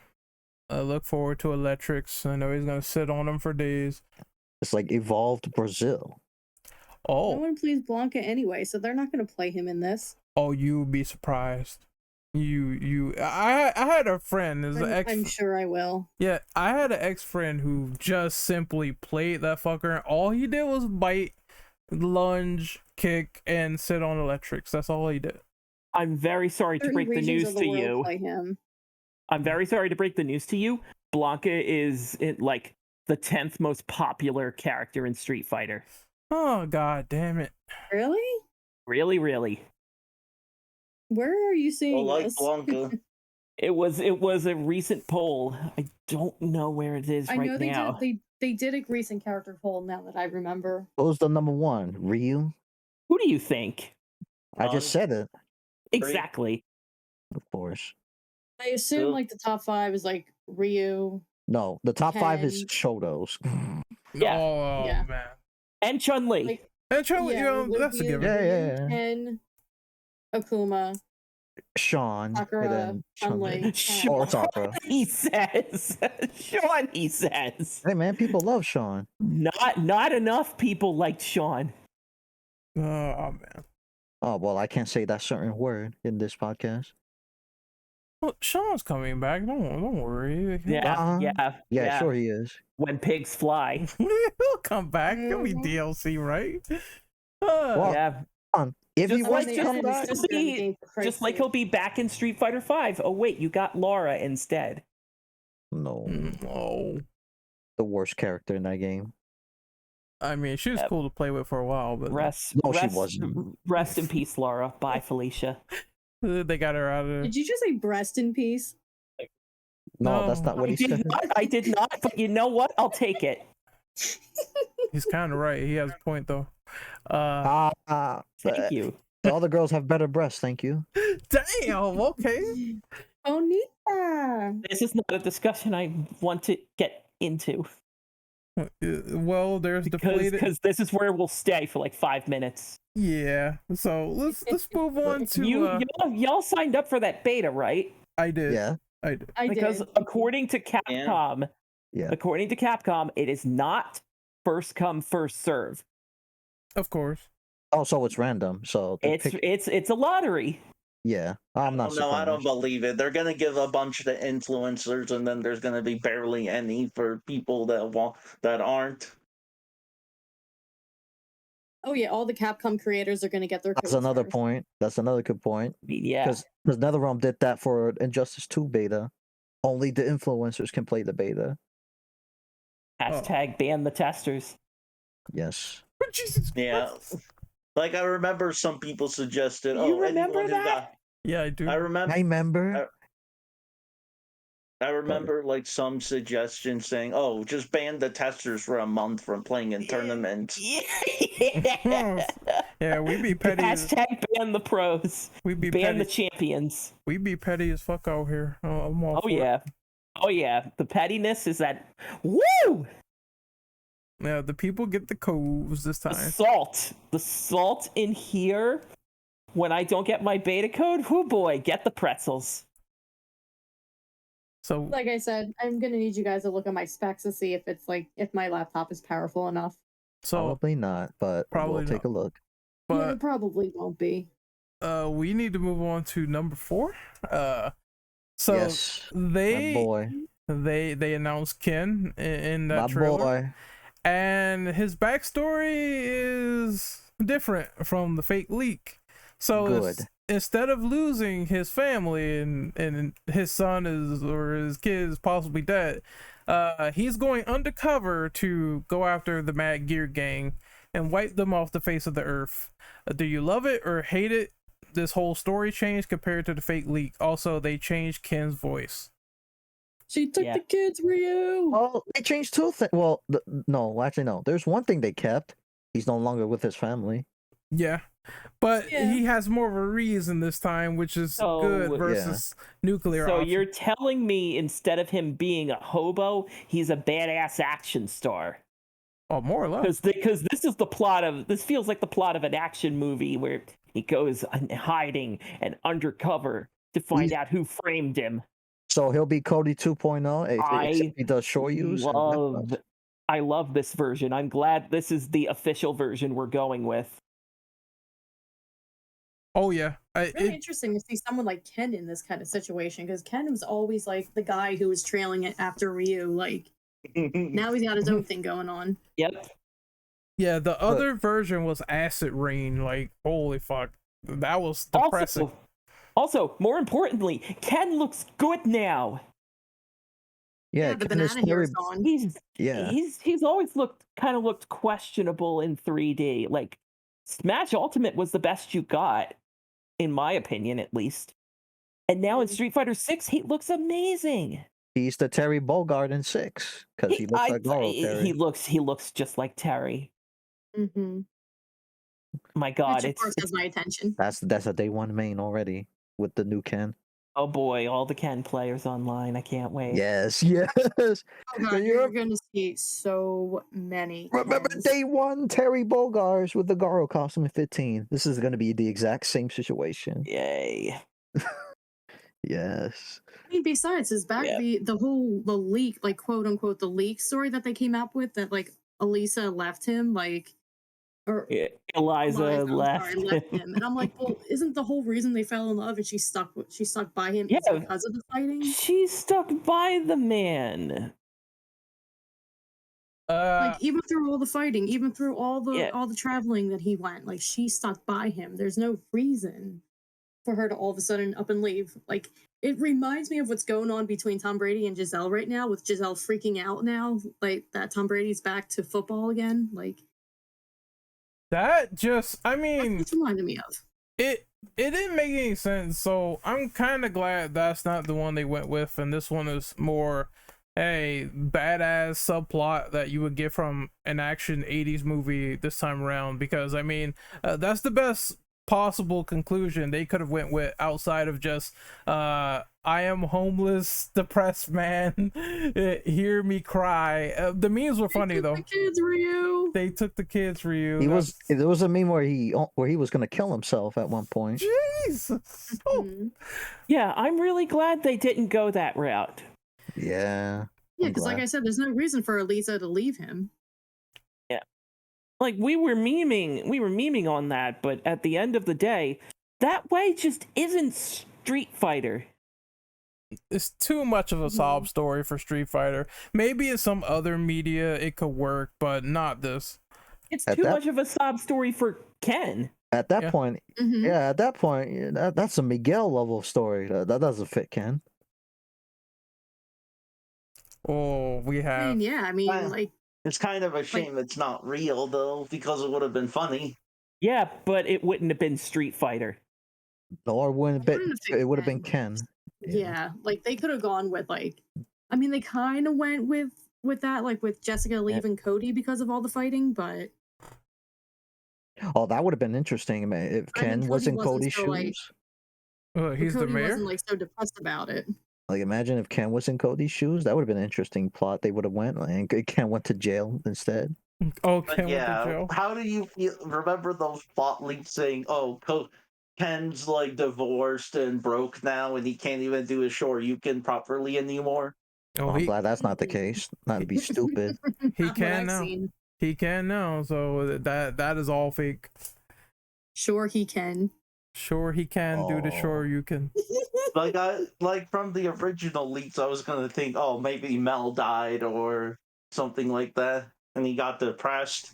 I look forward to Electrics. I know he's gonna sit on them for days. It's like evolved Brazil. No Oh, one plays Blanca anyway, so they're not gonna play him in this. oh, you would be surprised. I had a friend. I'm sure I will. Yeah, I had an ex-friend who just simply played that fucker. And all he did was bite, lunge, kick, and sit on Electrics. That's all he did. I'm very sorry to Certain break the regions news of the to world you. play him. I'm very sorry to break the news to you. Blanca is like the 10th most popular character in Street Fighter. Oh, god damn it. Really? Really, really. Where are you seeing Well, like this? Blanca. It was a recent poll. I don't know where it is I right know they now. did. They did a recent character poll. Now that I remember. What was the number one? Ryu? Who do you think? I just said it. Exactly. Of course. I assume Who? like the top 5 is like Ryu. No, the top 5 is Ken. Shotos. Yeah. Oh, Yeah. man. And Chun-Li. Like, And Charlie, that's a Ryu, given. Yeah. Ken, Akuma, Sean. Sakura, and then Chun-Li. Sean, Or Sakura. he says. Sean, he says. Hey man, people love Sean. Not enough people liked Sean. Oh, man. Oh well, I can't say that certain word in this podcast. Well, Sean's coming back. Don't worry. Yeah, Uh-huh. Yeah, sure he is. When pigs fly. He'll come back. He'll be Mhm. DLC, right? Well, Yeah. If he Just wants like to come back, Just like he'll be back in Street Fighter 5. Oh wait, you got Laura instead. no, Oh. the worst character in that game. I mean, she was Yep. cool to play with for a while, but No, she wasn't. Rest in peace, Laura. Bye, Felicia. they got her out of there. Did you just say breast in peace? No, No. that's not what he said. I did not, but you know what? I'll take it. He's kind of right. He has a point, though. Thank you. All the girls have better breasts. Thank you. Damn. Okay. Onita. This is not a discussion I want to get into Well, there's deflated. because this is where we'll stay for like 5 minutes. Yeah. So let's move on to. Y'all signed up for that beta, right? I did. Yeah, I did. I Because did. according to Capcom, Yeah. it is not first come first serve. Of course. Oh, so it's random. So they pick- It's a lottery. yeah, I'm not. No, I don't surprised. believe it. They're gonna give a bunch to influencers, and then there's gonna be barely any for people that aren't. Oh yeah, all the Capcom creators are going to get their. That's codes another first. point. That's another good point. Yeah. Because NetherRealm did that for Injustice 2 beta. Only the influencers can play the beta. Hashtag ban the testers. Yes. Jesus Yeah. Christ. Like I remember some people suggested, You remember anyone who that? Yeah, I do. I remember. I remember. I remember like some suggestions saying, "Oh, just ban the testers for a month from playing in tournaments." Yeah. Yeah, we be petty. Hashtag ban the pros. We be Ban the petty. champions. We be petty as fuck out here. I'm all Oh for it. yeah. Oh yeah. The pettiness is that. Woo! Yeah, the people get the codes this The time. salt in here. When I don't get my beta code, oh boy, get the pretzels. So, Like I said, I'm gonna need you guys to look at my specs to see if it's like if my laptop is powerful enough. Probably not, but probably we'll take a look. Yeah, but it probably won't be. we need to move on to number 4. So Yes, my boy, they announced Ken in that my trailer, boy. and his backstory is different from the fake leak. So Good. instead of losing his family and his son or his kid is possibly dead, he's going undercover to go after the Mad Gear gang and wipe them off the face of the earth. Do you love it or hate it? This whole story changed compared to the fake leak. Also, they changed Ken's voice. She took the kids, Ryu. Oh, they changed 2 things. Well, no, actually, no. There's one thing they kept. He's no longer with his family. Yeah, but he has more of a reason this time, which is good versus nuclear. So option. you're telling me instead of him being a hobo, he's a badass action star? Oh, more or less. Because this feels like the plot of an action movie where he goes hiding and undercover to find out who framed him. So he'll be Cody 2.0 if he does short use. I love this version. I'm glad this is the official version we're going with. Oh yeah, It's really interesting to see someone like Ken in this kind of situation, because Ken was always like the guy who was trailing it after Ryu. Like now he's got his own thing going on. Yep. Yeah, the other version was acid rain. Like, holy fuck, that was depressing. Also, more importantly, Ken looks good now. Yeah, the banana hair is gone. He's always looked questionable in 3D. Like, Smash Ultimate was the best you got, in my opinion, at least. And now in Street Fighter 6, he looks amazing. He's the Terry Bogard in 6 because he looks like Garou Terry. He looks just like Terry. Mm-hmm. My God, which of course has my attention. That's a day 1 main already with the new Ken. Oh boy, all the Ken players online. I can't wait. Yes. Oh God, you're gonna see so many. Remember Kens. day 1 Terry Bogars with the Garou costume in 15. This is gonna be the exact same situation. Yay. Yes. I mean, besides, is back the leak, like quote unquote the leak story that they came up with, that like Elisa left him, like, or Eliza left him, and I'm like, well, isn't the whole reason they fell in love and she stuck by him is because of the fighting? She stuck by the man. Like even through all the fighting, even through all the traveling that he went, like she stuck by him. There's no reason for her to all of a sudden up and leave. Like, it reminds me of what's going on between Tom Brady and Giselle right now, with Giselle freaking out now, like that Tom Brady's back to football again. Like that just, I mean, that's what it reminded me of. It didn't make any sense, so I'm kind of glad that's not the one they went with, and this one is more badass subplot that you would get from an action 80s movie this time around, because I mean that's the best possible conclusion they could have went with outside of just I am homeless, depressed man, hear me cry. The memes were funny though. The kids, Ryu. They took the kids, Ryu. There was a meme where he was gonna kill himself at one point. Jesus. Yeah, I'm really glad they didn't go that route. Yeah, because like I said, there's no reason for Elisa to leave him. Yeah, like we were memeing on that, but at the end of the day, that way just isn't Street Fighter. It's too much of a sob story for Street Fighter. Maybe in some other media it could work, but not this. It's too much of a sob story for Ken. At that point, at that point, that's a Miguel level story. That doesn't fit Ken. Oh, we have. I mean, like, it's kind of a shame it's not real though, because it would have been funny. Yeah, but it wouldn't have been Street Fighter. Or it would have been Ken. Yeah, like they could have gone with like, I mean, they kind of went with that, like with Jessica leaving Cody because of all the fighting, but oh, that would have been interesting, man. If Ken was in Cody's shoes. He's the mayor. Wasn't like so depressed about it. Like, imagine if Ken was in Cody's shoes. That would have been an interesting plot. They would have went, and Ken went to jail instead. Oh, But Ken with the yeah, Joe. how do you feel? Remember those bot leaks saying, "Oh, Ken's like divorced and broke now, and he can't even do his Shoryuken properly anymore." Oh, I'm glad that's not the case. Not to be stupid. he Not what can I've now. seen. He can now. So that is all fake. Sure, he can. Sure, he can do the Oh. sure you can. Like from the original leaks, I was gonna think, oh, maybe Mel died or something like that, and he got depressed.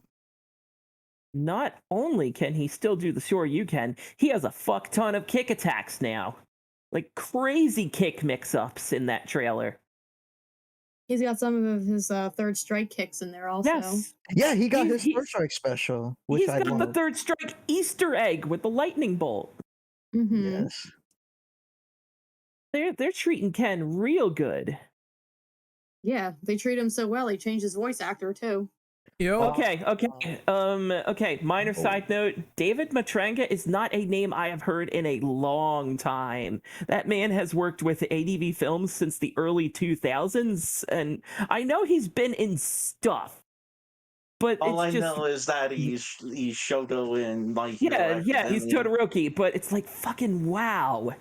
Not only can he still do the Sure You Can, he has a fuck ton of kick attacks now. Like crazy kick mix-ups in that trailer. He's got some of his third strike kicks in there also. Yes. Yeah, he got his He- first strike special, which He's I got the love. third strike Easter egg with the lightning bolt. Mm-hmm. Yes. They're treating Ken real good. Yeah, they treat him so well. He changed his voice actor too. Yo, Okay. Minor Oh. side note: David Matranga is not a name I have heard in a long time. That man has worked with ADV Films since the early 2000s, and I know he's been in stuff, but All I it's just know is that he's Shoto in My Hero yeah, he's Academia. Todoroki, but it's like fucking wow.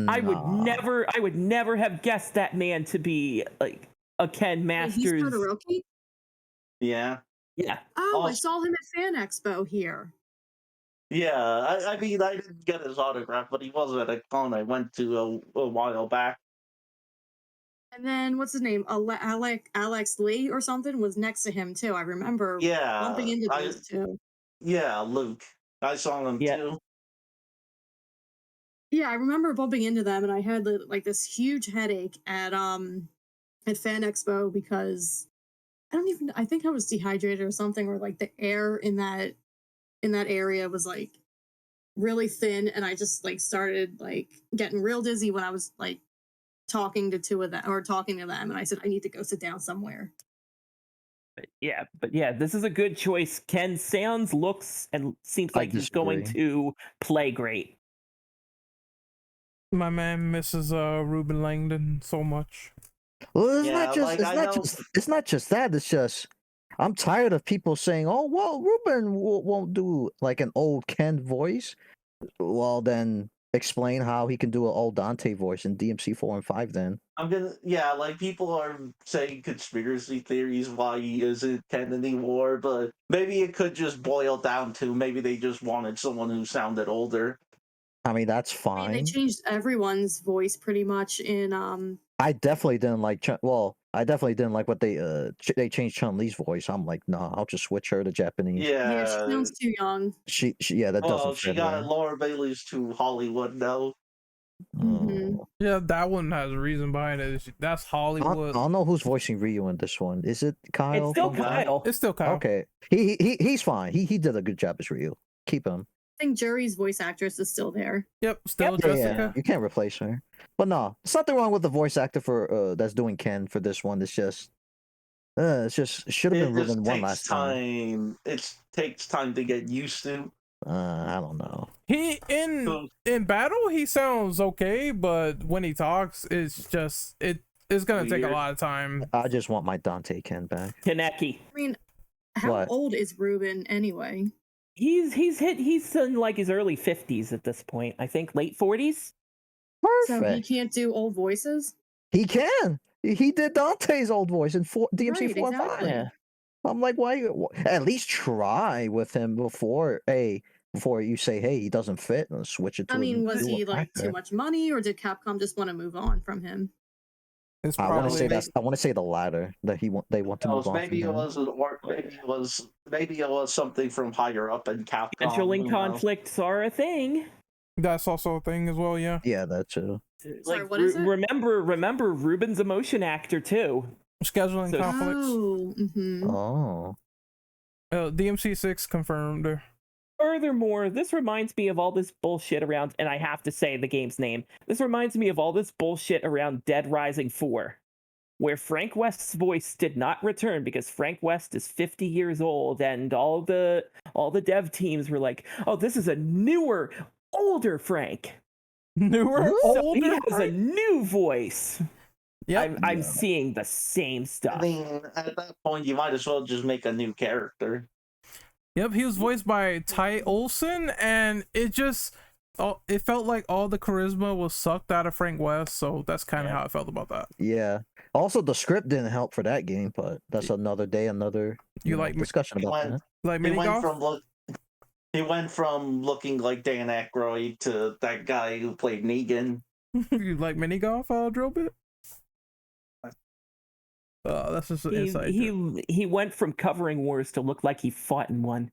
I would never have guessed that man to be like a Ken Wait, Masters. he's Todoroki? Yeah. Yeah. Oh, I Also- saw him at Fan Expo here. Yeah, I mean, I didn't get his autograph, but he was at a con I went to a while back. And then what's his name? Alex Lee or something was next to him too. I remember Yeah, bumping into those two. Yeah, Luke. I saw him Yeah. too. Yeah, I remember bumping into them, and I had like this huge headache at Fan Expo because I think I was dehydrated or something, or like the air in that area was like really thin, and I just like started like getting real dizzy when I was like talking to them, and I said I need to go sit down somewhere. But yeah, this is a good choice. Ken sounds, looks, and seems I like he's going disagree. to play great. my man misses Ruben Langdon so much. Well, it's Yeah, not just like, it's I not know- just it's not just that. It's just I'm tired of people saying, "Oh, well, Ruben won't do like an old Ken voice." Well, then explain how he can do an old Dante voice in DMC 4 and 5. Then Like people are saying conspiracy theories why he isn't Ken anymore, but maybe it could just boil down to maybe they just wanted someone who sounded older. I mean that's I fine. mean, they changed everyone's voice pretty much in I definitely didn't like. I definitely didn't like what they changed Chun Li's voice. I'm like, nah, I'll just switch her to Japanese. yeah, she sounds too young. She yeah, that Oh, doesn't she fit got her. Laura Bailey's to Hollywood now. Mhm. Oh. Yeah, that one has a reason behind it. That's I Hollywood. don't know who's voicing Ryu in this one. Is it Kyle? It's still from- Kyle. It's still Kyle. Okay, he's fine. He did a good job as Ryu. Keep him. I think Jury's voice actress is still there. Yep, still Yep. Yeah, Jessica. yeah, you can't replace her. But no, there's nothing wrong with the voice actor for that's doing Ken for this one. It's just it should have It been just Ruben one takes last time. time. It takes time to get used to. I don't know. He in battle he sounds okay, but when he talks, it's just it's gonna take a Weird. lot of time. I just want my Dante Ken back. Kaneki. I mean, how What? old is Ruben anyway? He's in like his early 50s at this point. I think late 40s. So he Perfect. can't do old voices? He can. He did Dante's old voice in DMC Right, 4 and 5. exactly. Yeah. I'm like, why? At least try with him before you say, hey, he doesn't fit, and switch it to. I mean, was newer he like actor. too much money, or did Capcom just want to move on from him? It's I want probably to say I want to say the latter, that they want to move on. Maybe from it him. wasn't, or maybe it was something from higher up in Capcom. Scheduling who knows? conflicts are a thing. that's also a thing as well. Yeah, Yeah, that too. Sorry, Like what is it? remember Ruben's a motion actor too. scheduling So- conflicts. Oh, Oh, DMC6 confirmed. Furthermore, this reminds me of all this bullshit around, and I have to say the game's name. This reminds me of all this bullshit around Dead Rising 4, where Frank West's voice did not return because Frank West is 50 years old, and all the dev teams were like, "Oh, this is a newer, older Frank. Newer, Really? So older. he has a new voice." Yep. I'm seeing the same stuff. I mean, at that point, you might as well just make a new character. Yep, he was voiced by Ty Olson, and it felt like all the charisma was sucked out of Frank West, so that's kind of how I felt about that. Yeah. Also, the script didn't help for that game, but that's another day, another discussion about that. Like mini golf? He went from looking like Dan Aykroyd to that guy who played Negan. You like mini golf, drill bit? That's just an insight. He went from covering wars to look like he fought in one.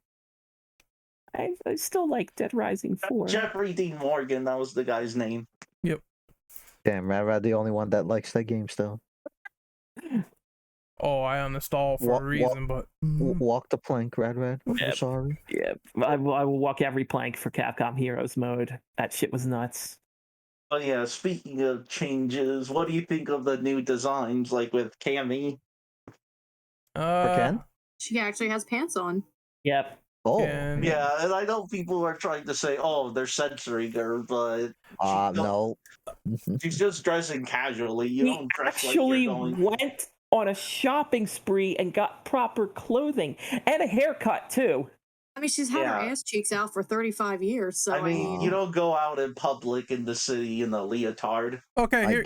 I still like Dead Rising 4. Jeffrey Dean Morgan, that was the guy's name. Yep. Damn, Rad the only one that likes that game still. Oh, I uninstalled for a reason, but walk the plank, Rad. Yep. Sorry. Yeah, I will walk every plank for Capcom Heroes mode. That shit was nuts. Oh yeah, speaking of changes, what do you think of the new designs, like with Cammy? For Ken? She actually has pants on. Yep. Oh. Yeah, and I know people are trying to say, oh, they're censoring her, but no. She's just dressing casually. You don't dress actually like you're going... went on a shopping spree and got proper clothing and a haircut too. I mean, she's had her ass cheeks out for 35 years, so I mean, you don't go out in public in the city in a leotard. Okay,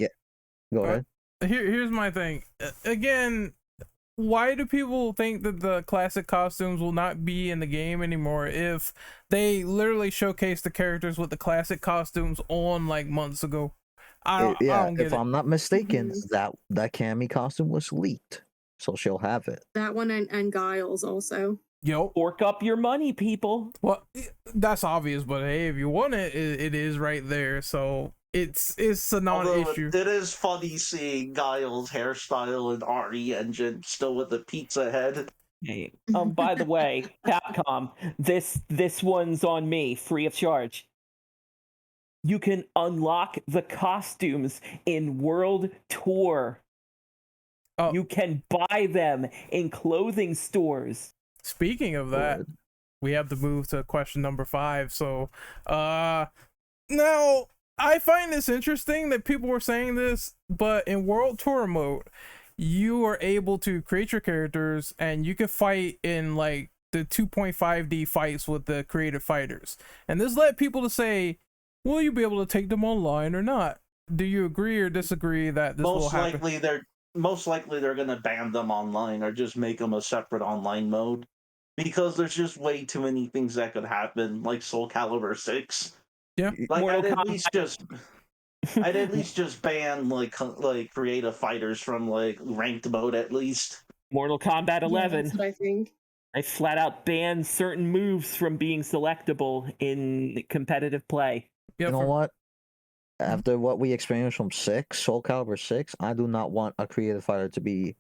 go ahead. Here's my thing. Again, why do people think that the classic costumes will not be in the game anymore if they literally showcase the characters with the classic costumes on like months ago? I don't get if it. I'm not mistaken, that Cammy costume was leaked, so she'll have it. That one and Giles also. Yo, fork up your money, people. Well, that's obvious, but hey, if you want it, it is right there. So it's a non-issue. It is funny seeing Giles' hairstyle and RE engine still with the pizza head. Hey, by the way, Capcom, this one's on me, free of charge. You can unlock the costumes in World Tour. Oh. You can buy them in clothing stores. Speaking of that, we have to move to question number 5. So, now I find this interesting that people were saying this, but in World Tour mode, you are able to create your characters and you can fight in like the 2.5D fights with the creative fighters. And this led people to say, will you be able to take them online or not? Do you agree or disagree that this will happen? Most likely they're going to ban them online or just make them a separate online mode. Because there's just way too many things that could happen, like Soul Calibur 6. Yeah, like I'd at least just ban like creative fighters from like ranked mode at least. Mortal Kombat 11. Yeah, that's what I think. I flat out banned certain moves from being selectable in competitive play. You know what? After what we experienced from Soul Calibur 6, I do not want a creative fighter to be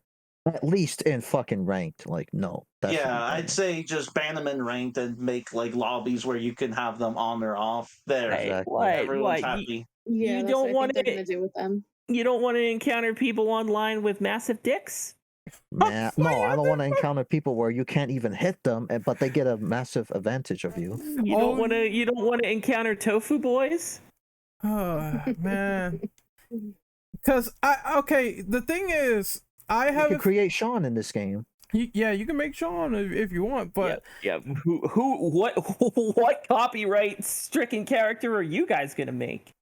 at least in fucking ranked. Like, no. I'd say just ban them in ranked and make like lobbies where you can have them on or off. There, exactly. Everyone's happy. Yeah, you don't want they're gonna do with them. You don't want to encounter people online with massive dicks? Man, no, I don't want to encounter people where you can't even hit them, but they get a massive advantage of you. You don't want to encounter tofu boys? Oh man. Because the thing is, you can create Sean in this game. You can make Sean if you want, but what copyright stricken character are you guys gonna make?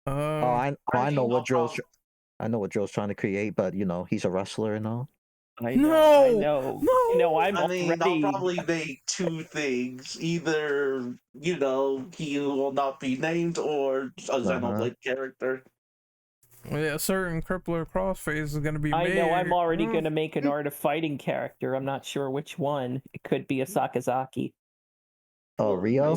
I know what Joe's trying to create, but he's a wrestler and all. I know. They'll probably make 2 things: either he will not be named, or a Xenoblade character. Yeah, a certain crippler crossface is going to be made. I know, I'm already going to make an Art of Fighting character. I'm not sure which one. It could be a Sakazaki. Oh, Rio?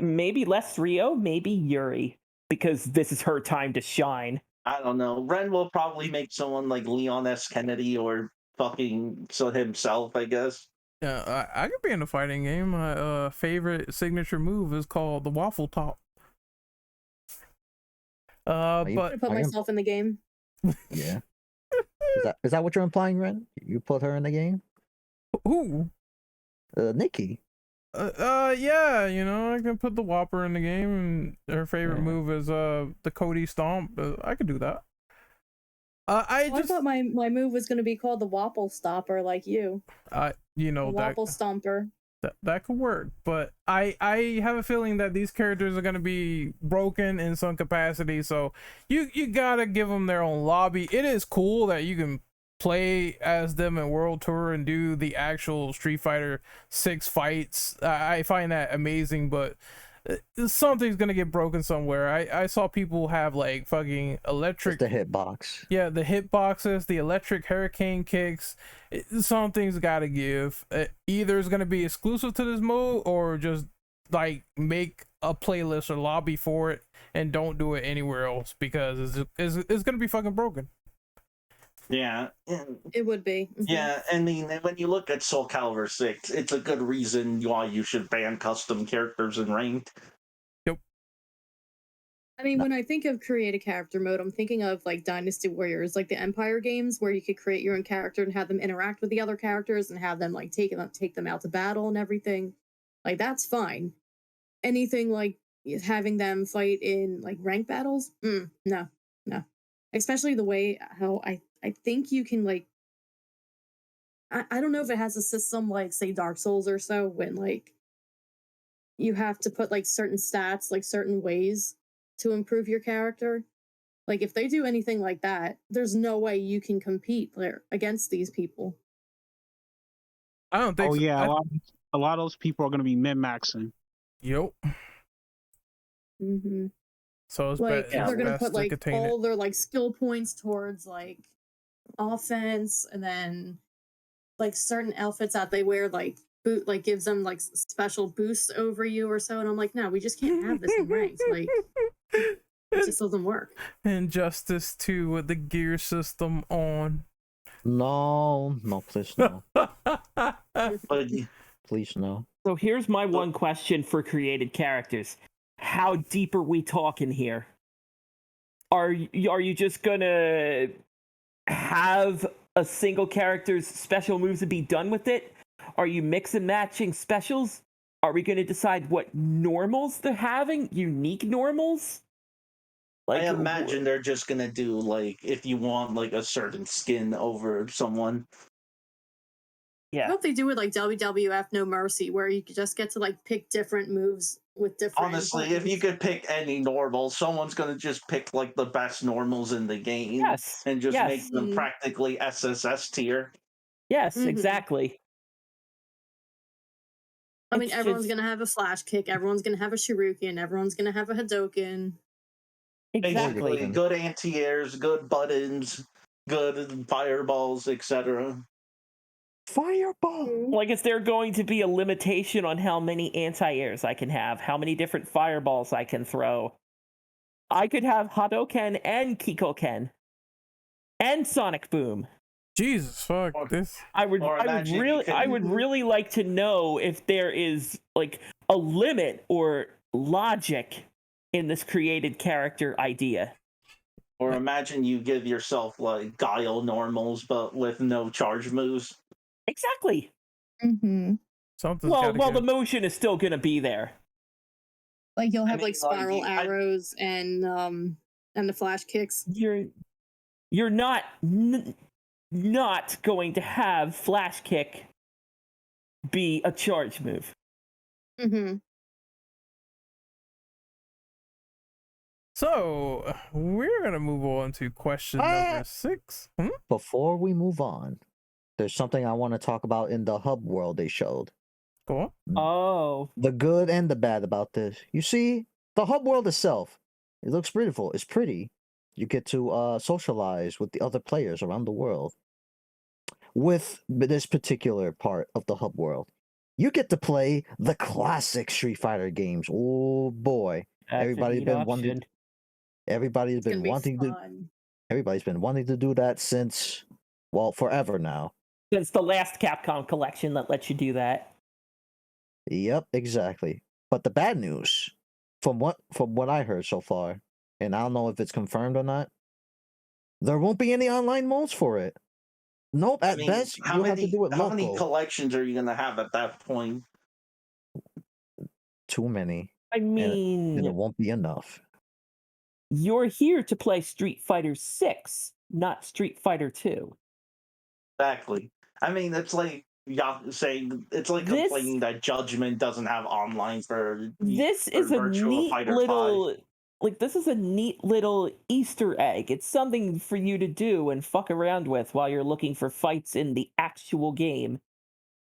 Maybe less Rio, maybe Yuri. Because this is her time to shine. I don't know. Ren will probably make someone like Leon S. Kennedy or fucking himself, I guess. Yeah, I could be in a fighting game. My favorite signature move is called the waffle top. But I'm gonna put myself in the game. Yeah. Is that what you're implying, Ren? You put her in the game? Who? Nikki. Yeah, I can put the Whopper in the game, and her favorite move is the Cody Stomp. I could do that. I I thought my move was going to be called the Wapple Stopper, like you. you know, The that Wapple Stomper. that could work, but I have a feeling that these characters are gonna be broken in some capacity. So you gotta give them their own lobby. It is cool that you can play as them in World Tour and do the actual Street Fighter 6 fights. I find that amazing, but something's gonna get broken somewhere. I saw people have like fucking electric, Just the hitbox. yeah, the hitboxes, the electric hurricane kicks. Something's gotta give. Either it's gonna be exclusive to this mode, or just like make a playlist or lobby for it and don't do it anywhere else, because it's gonna be fucking broken. Yeah. It would be. Yeah, I mean, when you look at Soul Calibur 6, it's a good reason why you should ban custom characters in ranked. I mean, when I think of create a character mode, I'm thinking of like Dynasty Warriors, like the Empire games, where you could create your own character and have them interact with the other characters and have them like take them out to battle and everything. Like that's fine. Anything like having them fight in like ranked battles, no. Especially the way how I think you can like. I don't know if it has a system like say Dark Souls or so, when like you have to put like certain stats like certain ways to improve your character. Like if they do anything like that, there's no way you can compete there against these people. I don't think. Oh so. yeah, a lot of those people are going to be min-maxing. Yep. Mm-hmm. So it's Like they're gonna best put like contain all their like skill points towards like offense, and then like certain outfits that they wear like boot like gives them like special boosts over you or so. And I'm like, no, we just can't have this in ranks. Like it just doesn't work. Injustice 2 with the gear system on. No, please no. But Please no. So here's my one question for created characters. How deep are we talking here? Are you just gonna have a single character's special moves and be done with it? Are you mix and matching specials? Are we going to decide what normals they're having? Unique normals? I imagine they're just gonna do like if you want like a certain skin over someone. I hope they do it like WWF No Mercy, where you just get to like pick different moves with different. Honestly, if you could pick any normal, someone's gonna just pick like the best normals in the game, Yes, and just yes. make them practically SSS tier. Yes, exactly. I mean, everyone's gonna have a flash kick. Everyone's gonna have a shuriken. Everyone's gonna have a Hadoken. Exactly. Basically, good anti-airs, good buttons, good fireballs, etc. Fireball. Like, is there going to be a limitation on how many anti-airs I can have? How many different fireballs I can throw? I could have Hadoken and Kikoken and Sonic Boom. Jesus fuck this. I would really like to know if there is like a limit or logic in this created character idea. Or imagine you give yourself like Guile normals, but with no charge moves. Exactly. Mm-hmm. Well, the motion is still gonna be there. Like you'll have like spiral arrows and the flash kicks. You're not going to have flash kick be a charge move. Mm-hmm. So we're gonna move on to question number 6. Before we move on, there's something I want to talk about in the hub world they showed. Go on. Oh. The good and the bad about this. You see, the hub world itself, it looks beautiful. It's pretty. You get to socialize with the other players around the world. With this particular part of the hub world, you get to play the classic Street Fighter games. Oh boy. Everybody's been wanting to do that since, well, forever now. Since the last Capcom collection that lets you do that. Yep, exactly. But the bad news, from what I heard so far, and I don't know if it's confirmed or not, there won't be any online modes for it. Nope, at best, you'll have to do it local. How many collections are you going to have at that point? Too many. I mean... And it won't be enough. You're here to play Street Fighter 6. not Street Fighter 2. Exactly. I mean, it's like saying it's like This- complaining that Judgment doesn't have online for This is a Virtua neat Fighter 5. little this is a neat little Easter egg. It's something for you to do and fuck around with while you're looking for fights in the actual game.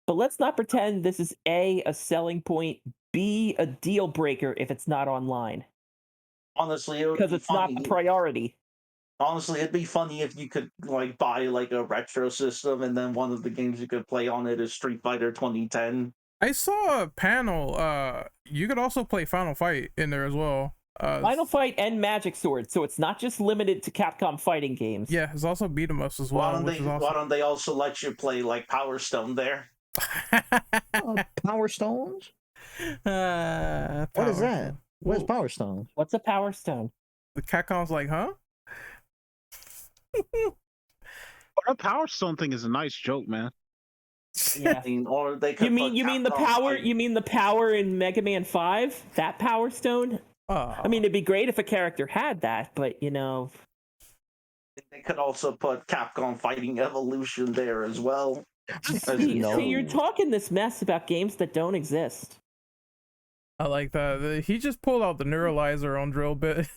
But let's not pretend this is A, a selling point, B, a deal breaker if it's not online. Honestly, it would Because be it's not funny. a priority. Honestly, it'd be funny if you could like buy like a retro system and then one of the games you could play on it is Street Fighter 2010. I saw a panel. You could also play Final Fight in there as well. Final Fight and Magic Sword, so it's not just limited to Capcom fighting games. Yeah, it's also beat 'em ups as well. Why don't they also let you play like Power Stone there? Power Stones? What is that? What is Power Stone? What's a Power Stone? The Capcom's like, huh? That Power Stone thing is a nice joke, man. Yeah. I mean, or they could You mean the power in Mega Man 5? That Power Stone? I mean, it'd be great if a character had that, but you know. They could also put Capcom Fighting Evolution there as well. See, you're talking this mess about games that don't exist. I like that. He just pulled out the neuralizer on Drill Bit.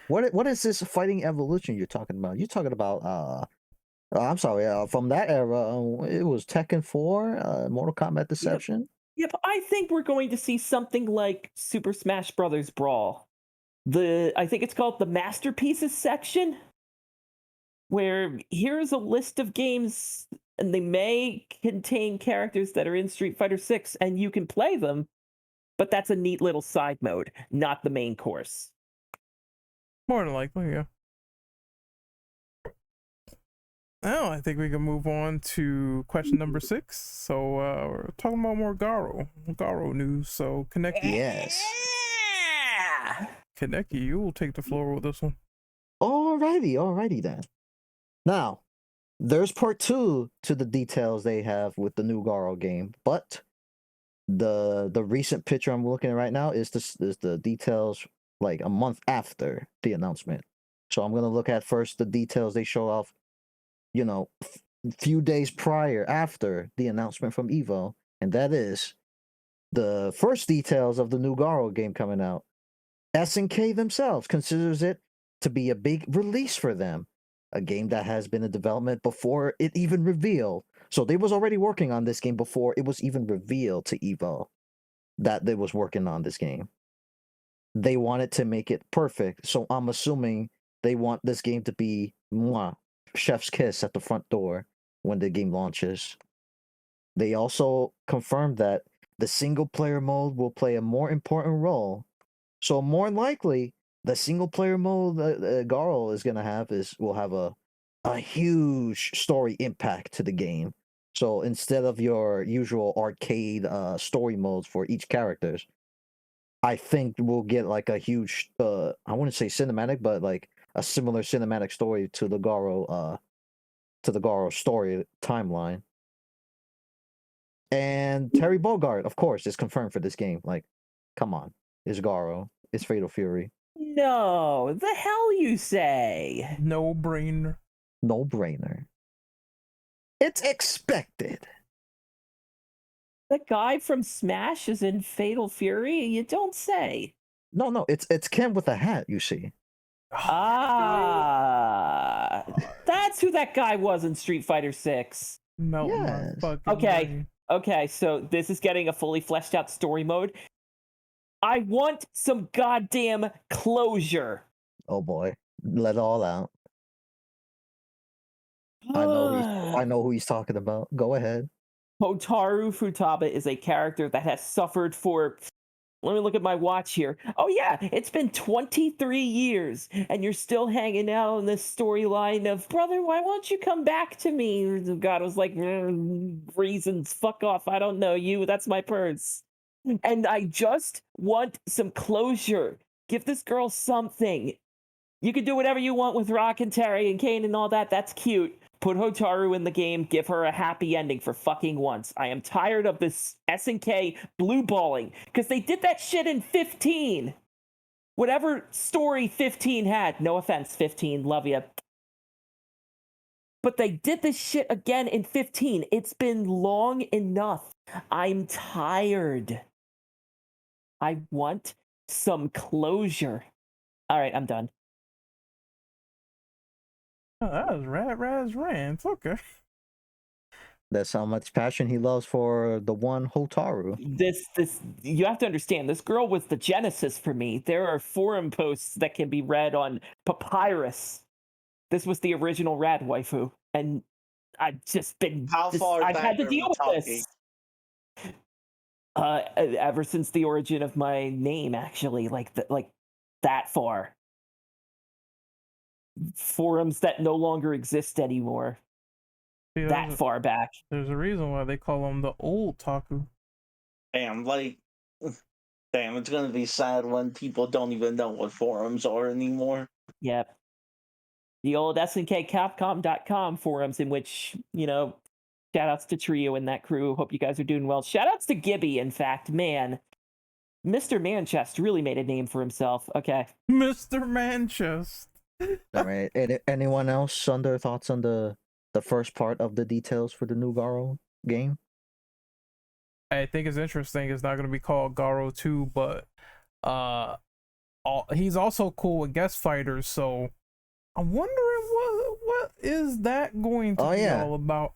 What is this Fighting Evolution you're talking about? You're talking about I'm sorry, from that era, it was Tekken 4, Mortal Kombat Deception. Yep, I think we're going to see something like Super Smash Brothers Brawl. I think it's called the Masterpieces section, where here's a list of games, and they may contain characters that are in Street Fighter 6, and you can play them, but that's a neat little side mode, not the main course. More than likely, yeah. Now I think we can move on to question number 6. So we're talking about more Garou news. So Kaneki, Yes. Kaneki, you will take the floor with this one. Alrighty then. Now, there's part 2 to the details they have with the new Garou game, but the recent picture I'm looking at right now is the details like a month after the announcement. So I'm gonna look at first the details they show off, few days prior after the announcement from Evo, and that is the first details of the new Garou game coming out. SNK themselves considers it to be a big release for them, a game that has been in development before it even revealed. So they was already working on this game before it was even revealed to Evo that they was working on this game. They wanted to make it perfect, so I'm assuming they want this game to be chef's kiss at the front door when the game launches. They also confirmed that the single player mode will play a more important role. So more likely, the single player mode Garou is gonna have will have a huge story impact to the game. So instead of your usual arcade story modes for each characters, I think we'll get like a huge I wouldn't say cinematic, but like a similar cinematic story to the Garou story timeline. And Terry Bogard, of course, is confirmed for this game. Like, come on, it's Garou, it's Fatal Fury. No, the hell you say? No brainer. No brainer. It's expected. The guy from Smash is in Fatal Fury? You don't say. No, it's Ken with a hat, you see. That's who that guy was in Street Fighter 6. Melt my Yes. fucking Okay. brain. Okay, so this is getting a fully fleshed out story mode. I want some goddamn closure. Oh boy, let it all out. I know who he's talking about. Go ahead. Hotaru Futaba is a character that has suffered for... Let me look at my watch here. Oh yeah, it's been 23 years, and you're still hanging out in this storyline of, brother, why won't you come back to me? God was like, reasons, fuck off, I don't know you, that's my purse. And I just want some closure. Give this girl something. You can do whatever you want with Rock and Terry and Kane and all that, that's cute. Put Hotaru in the game, give her a happy ending for fucking once. I am tired of this SNK blue balling, because they did that shit in 15. whatever story 15 had. No offense, 15, love you. But they did this shit again in 15. It's been long enough. I'm tired. I want some closure. All right, I'm done. Oh, that was Raz rants. Okay. That's how much passion he loves for the one Hotaru. This you have to understand, this girl was the genesis for me. There are forum posts that can be read on Papyrus. This was the original Rad waifu, and I've just been I've had to deal with this. Ever since the origin of my name, actually, like that far. Forums that no longer exist anymore. Yeah, that far back. There's a reason why they call them the old Taku. Damn, it's gonna be sad when people don't even know what forums are anymore. Yep. The old SNKCapcom.com forums in which, shout outs to Trio and that crew. Hope you guys are doing well. Shout outs to Gibby, in fact. Man, Mr. Manchester really made a name for himself. Okay. Mr. Manchester. All right. Anyone else on their thoughts on the first part of the details for the new Garou game? I think it's interesting. It's not going to be called Garou 2, but he's also cool with guest fighters, so I'm wondering what is that going to be all about.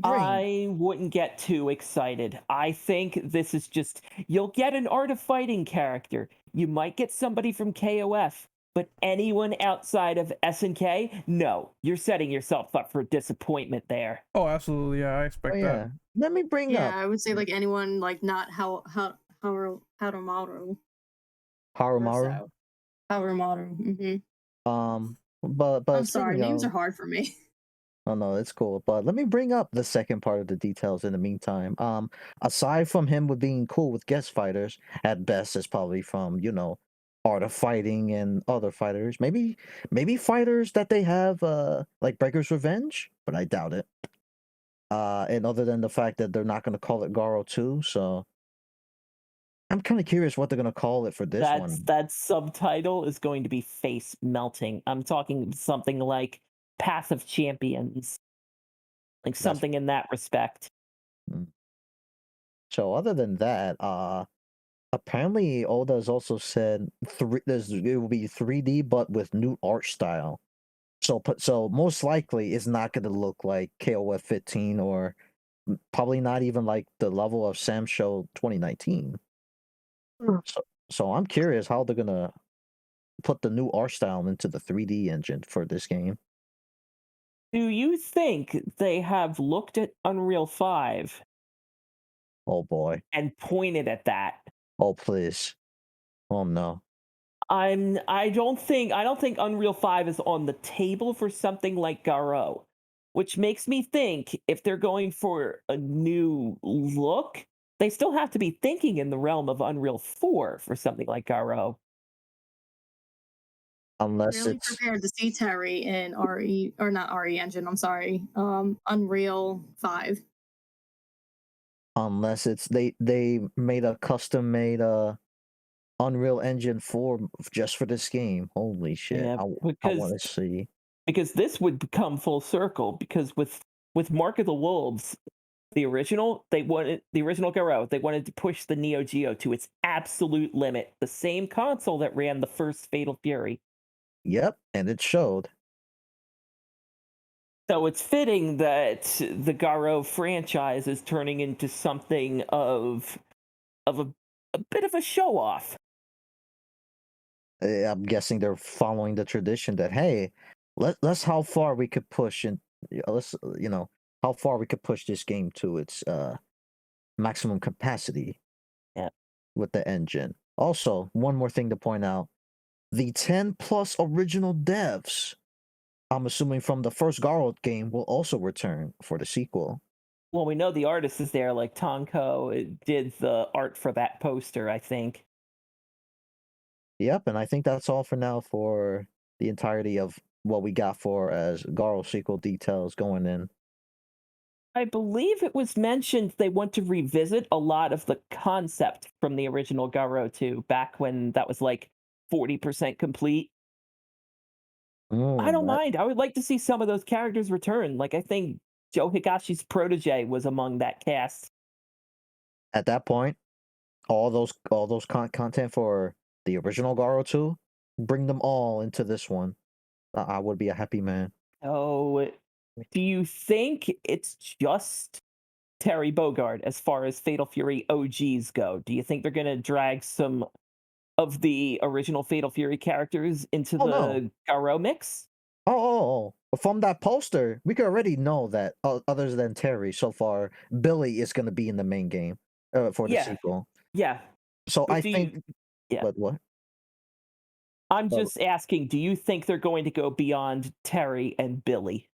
I wouldn't get too excited. I think this is just, you'll get an Art of Fighting character. You might get somebody from KOF, but anyone outside of SNK, no, you're setting yourself up for disappointment there. Oh, absolutely. Yeah, I expect that. Let me bring up. Yeah, I would say like anyone like not Harumaru. Harumaru. Harumaru. Mm-hmm. But I'm sorry, names are hard for me. Oh no, it's cool. But let me bring up the second part of the details in the meantime. Aside from him with being cool with guest fighters, at best it's probably from, Art of Fighting and other fighters. Maybe fighters that they have like Breaker's Revenge, but I doubt it. And other than the fact that they're not gonna call it Garou 2, so I'm kind of curious what they're gonna call it for this one. That subtitle is going to be face melting. I'm talking something like Path of Champions, like something in that respect. So other than that, apparently Oda has also said it will be 3D but with new art style. So most likely it's not going to look like KOF 15 or probably not even like the level of Sam Show 2019. So I'm curious how they're gonna put the new art style into the 3D engine for this game. Do you think they have looked at Unreal 5? Oh boy. And pointed at that? Oh please. Oh no. I don't think Unreal 5 is on the table for something like Garou, which makes me think if they're going for a new look, they still have to be thinking in the realm of Unreal 4 for something like Garou. Unless really it's prepared to see Terry in RE or not RE engine. I'm sorry, Unreal 5. Unless it's they made a custom made Unreal Engine 4 just for this game. Holy shit! Yeah, I want to see. Because this would come full circle. Because with Mark of the Wolves, the original Garou, they wanted to push the Neo Geo to its absolute limit. The same console that ran the first Fatal Fury. Yep, and it showed. So it's fitting that the Garou franchise is turning into something of a bit of a show off. I'm guessing they're following the tradition that hey, let's how far we could push and let's how far we could push this game to its maximum capacity. Yeah. With the engine. Also, one more thing to point out: the 10 plus original devs, I'm assuming from the first Garou game, will also return for the sequel. Well, we know the artist is there, like Tonko did the art for that poster, I think. Yep, and I think that's all for now for the entirety of what we got for as Garou sequel details going in. I believe it was mentioned they want to revisit a lot of the concept from the original Garou 2 back when that was like 40% complete. I Mm, don't that- mind. I would like to see some of those characters return. Like, I think Joe Higashi's protege was among that cast. At that point, all those content for the original Garou 2, bring them all into this one. I would be a happy man. Oh, do you think it's just Terry Bogard as far as Fatal Fury OGs go? Do you think they're going to drag some of the original Fatal Fury characters into Oh, the no. Garou mix? Oh. From that poster, we could already know that other than Terry, so far, Billy is going to be in the main game for the Yeah. sequel. Yeah. So But I do think. you- yeah. What? I'm just asking, do you think they're going to go beyond Terry and Billy?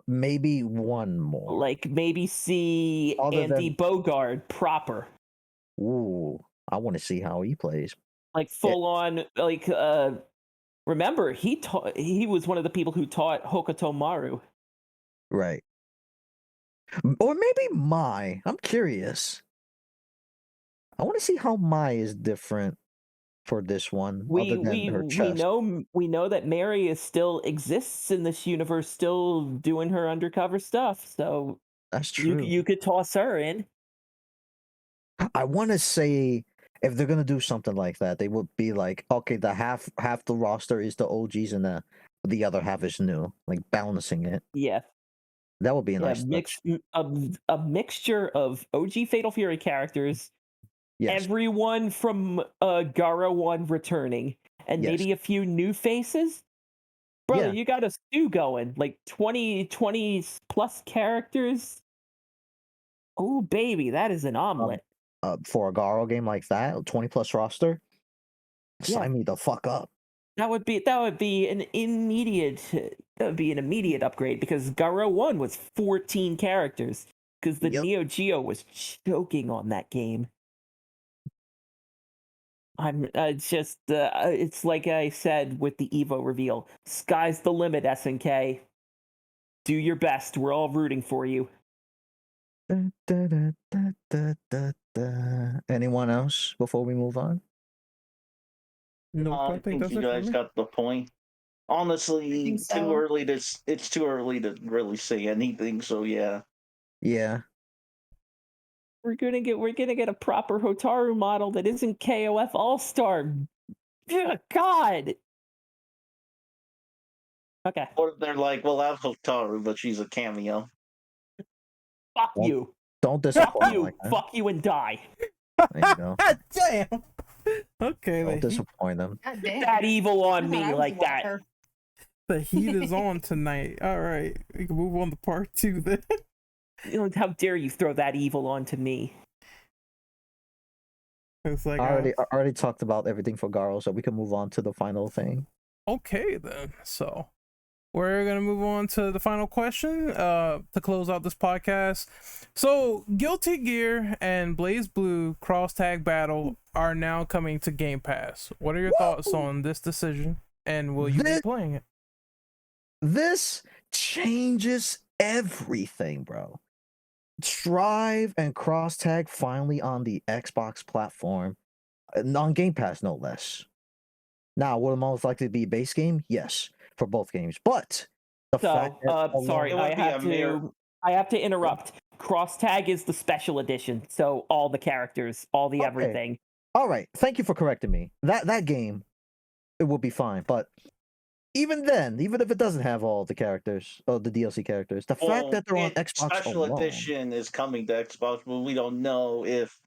Maybe one more. Like maybe see Other Andy than- Bogard proper. Ooh, I want to see how he plays. Like full on, like remember he was one of the people who taught Hokuto Maru. Right. Or maybe Mai. I'm curious. I want to see how Mai is different for this one, other than her chest. We know that Mary still exists in this universe, still doing her undercover stuff. So That's true. you could toss her in. I want to say if they're gonna do something like that, they would be like, okay, the half the roster is the OGs and the other half is new, like balancing it. Yeah. That would be a nice a mixture of OG Fatal Fury characters, yes. everyone from Garou 1 returning, and Yes. maybe a few new faces. Brother, Yeah. you got a stew going, like 20 plus characters. Oh baby, that is an omelet. For a Garou game like that, 20+ roster, Yeah. sign me the fuck up. That would be an immediate upgrade because Garou 1 was 14 characters because the Yep. Neo Geo was choking on that game. It's like I said with the Evo reveal. Sky's the limit, SNK. Do your best. We're all rooting for you. Anyone else before we move on? Nope, I think that's you it for guys me. got the point. Honestly, think so. it's too early to really say anything. So yeah. Yeah. We're gonna get a proper Hotaru model that isn't KOF All-Star. God. Okay. Or they're like, we'll have Hotaru, but she's a cameo. Fuck Well, you. Don't Fuck disappoint you. like that. Fuck you and die. There you go. Damn. Okay, Don't disappoint them. God damn. That evil I on thought me I was like the that. walker. the heat is on tonight. All right, we can move on to part 2 then. How dare you throw that evil onto me? It's like I already talked about everything for Garou, so we can move on to the final thing. okay then. So we're gonna move on to the final question to close out this podcast. So Guilty Gear and Blazblue cross tag battle are now coming to Game Pass. What are your thoughts on this decision, and will you be playing it? This changes everything, bro. Strive and cross tag finally on the Xbox platform, on Game Pass no less. Now, will it most likely be base game? Yes, for both games. But the fact that sorry, It would be I have to interrupt. Cross tag is the special edition, so all the characters, all the Okay. everything. All right, thank you for correcting me. That game, it will be fine. But even then, even if it doesn't have all the characters, the DLC characters, the fact that they're on Xbox Special alone, edition is coming to Xbox, but we don't know if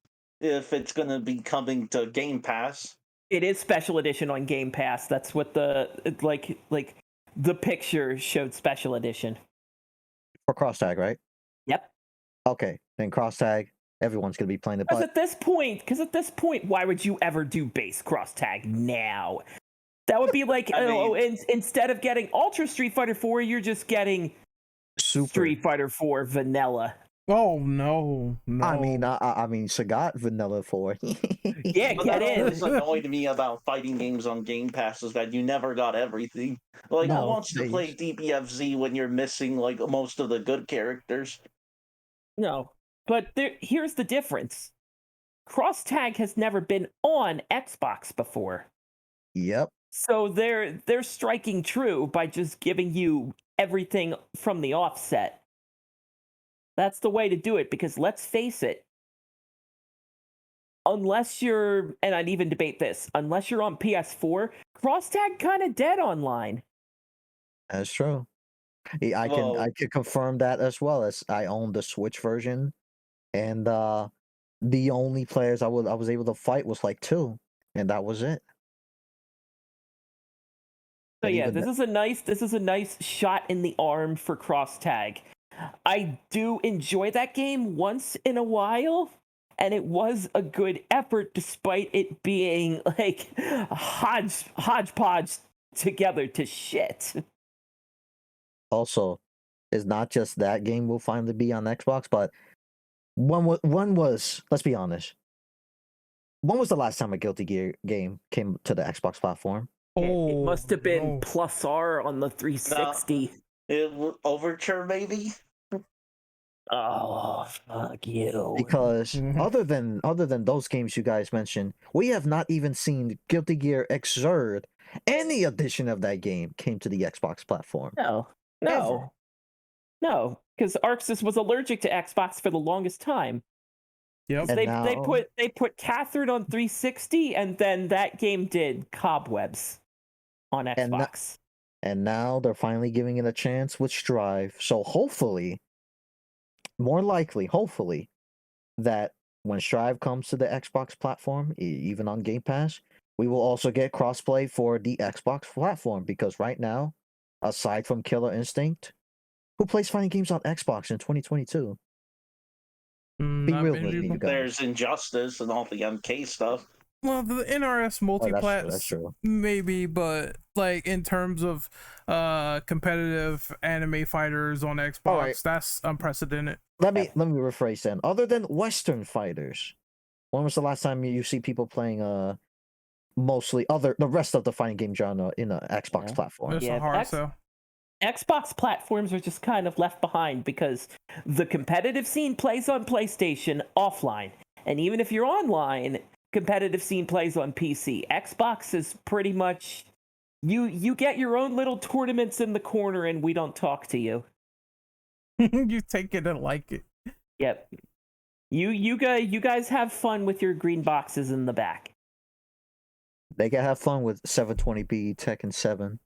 it's gonna be coming to Game Pass. It is special edition on Game Pass. That's what the the picture showed special edition. for cross tag, right? Yep. Okay, then cross tag, everyone's gonna be playing it. Because But at this point, why would you ever do base cross tag now? That would be like, instead of getting Ultra Street Fighter 4, you're just getting Super Street Fighter 4 vanilla. Oh no. I mean, Sagat Vanilla 4. Yeah, But get that in. always annoyed me about fighting games on Game Pass is that you never got everything. Like, who No, wants to play DBFZ when you're missing like most of the good characters? No, but here's the difference. Cross tag has never been on Xbox before. Yep. So they're striking true by just giving you everything from the offset. That's the way to do it, because let's face it, unless you're, and I'd even debate this, unless you're on PS4, cross-tag kind of dead online. That's true. I can confirm that as well, as I own the Switch version, and the only players I was able to fight was like 2, and that was it. So And yeah, even this is a nice shot in the arm for cross tag. I do enjoy that game once in a while, and it was a good effort despite it being like hodgepodge together to shit. also, it's not just that game will finally be on Xbox, but one was, let's be honest, when was the last time a Guilty Gear game came to the Xbox platform? It must have been no. plus R on the 360. Overture, maybe. Oh, fuck you. Because Mhm. other than those games you guys mentioned, we have not even seen Guilty Gear Xrd. Any edition of that game came to the Xbox platform. No, Ever. because Arxis was allergic to Xbox for the longest time. Yep. And They now, put Catherine on 360, and then that game did cobwebs on And no- Xbox. and now they're finally giving it a chance with Strive. So hopefully, more likely, hopefully, that when Strive comes to the Xbox platform, even on Game Pass, we will also get crossplay for the Xbox platform. Because right now, aside from Killer Instinct, who plays fighting games on Xbox in 2022? Be Not real many with me, people. you guys. There's Injustice and all the MK stuff. Well, the NRS Oh, that's multiplats true. maybe, but like in terms of competitive anime fighters on Xbox, Alright. that's unprecedented. Let me rephrase then. Other than Western fighters, when was the last time you see people playing mostly the rest of the fighting game genre in an Xbox Yeah. platform? It's Yeah, a hard sell. Xbox platforms are just kind of left behind because the competitive scene plays on PlayStation offline. And even if you're online, competitive scene plays on PC. Xbox is pretty much you get your own little tournaments in the corner and we don't talk to you. You take it and like it. Yep. You guys have fun with your green boxes in the back. They can have fun with 720p Tekken 7.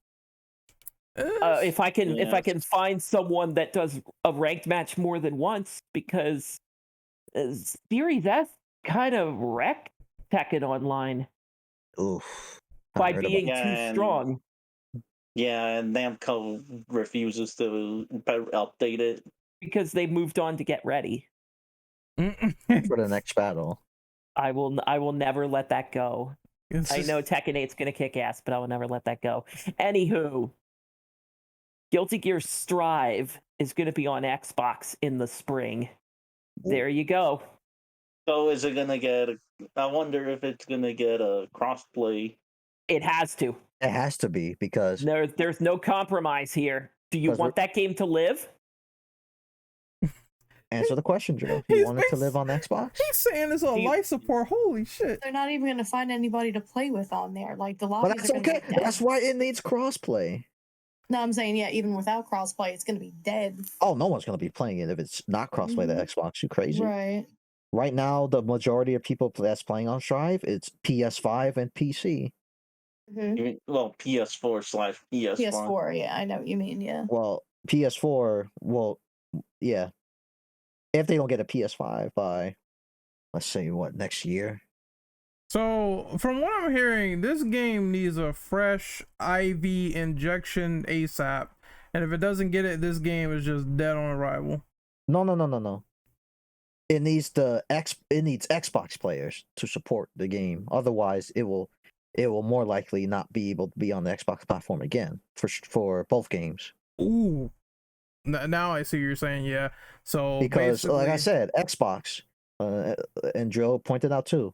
If I Yes. can find someone that does a ranked match more than once, because Series S kind of wrecked Tekken Online Oof. by I heard being about too Yeah, strong. Yeah, and Namco refuses to update it. Because they moved on to get ready. for the next battle. I will never let that go. It's I just- know Tekken 8's gonna kick ass, but I will never let that go. Anywho, Guilty Gear Strive is gonna be on Xbox in the spring. There you go. So is it gonna get? I wonder if it's gonna get a crossplay. It has to. It has to be, because There's no compromise here. Do you Because want that game to live? answer the question, Joe. You He's want it to live on Xbox? He's saying it's on Do you- life support. Holy shit. They're not even going to find anybody to play with on there. Like the But lobbies that's are going to okay. be dead. That's why it needs crossplay. No, I'm saying, yeah, even without crossplay, it's going to be dead. Oh, no one's gonna be playing it if it's not crossplay to Xbox. You crazy? Right. Right now, the majority of people that's playing on Strive, it's PS5 and PC. Hmm. Well, PS4/PS5. PS4, yeah, I know what you mean, yeah. Well, PS4, well, yeah. If they don't get a PS5 by, let's say, what, next year? So, from what I'm hearing, this game needs a fresh IV injection ASAP. And if it doesn't get it, this game is just dead on arrival. No. It needs it needs Xbox players to support the game. Otherwise, it will more likely not be able to be on the Xbox platform again for both games. Ooh. Now I see what you're saying, yeah. So, Because, like I basically- said, Xbox, and Joe pointed out too,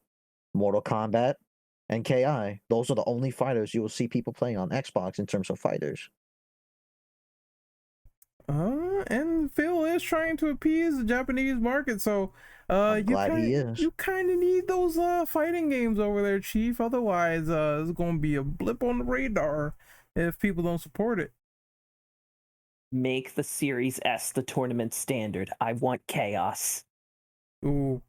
Mortal Kombat and KI, those are the only fighters you will see people playing on Xbox in terms of fighters. And Phil is trying to appease the Japanese market, so I'm glad he is. you kind of need those fighting games over there, Chief. Otherwise, it's gonna be a blip on the radar if people don't support it. Make the Series S the tournament standard. I want chaos. Ooh.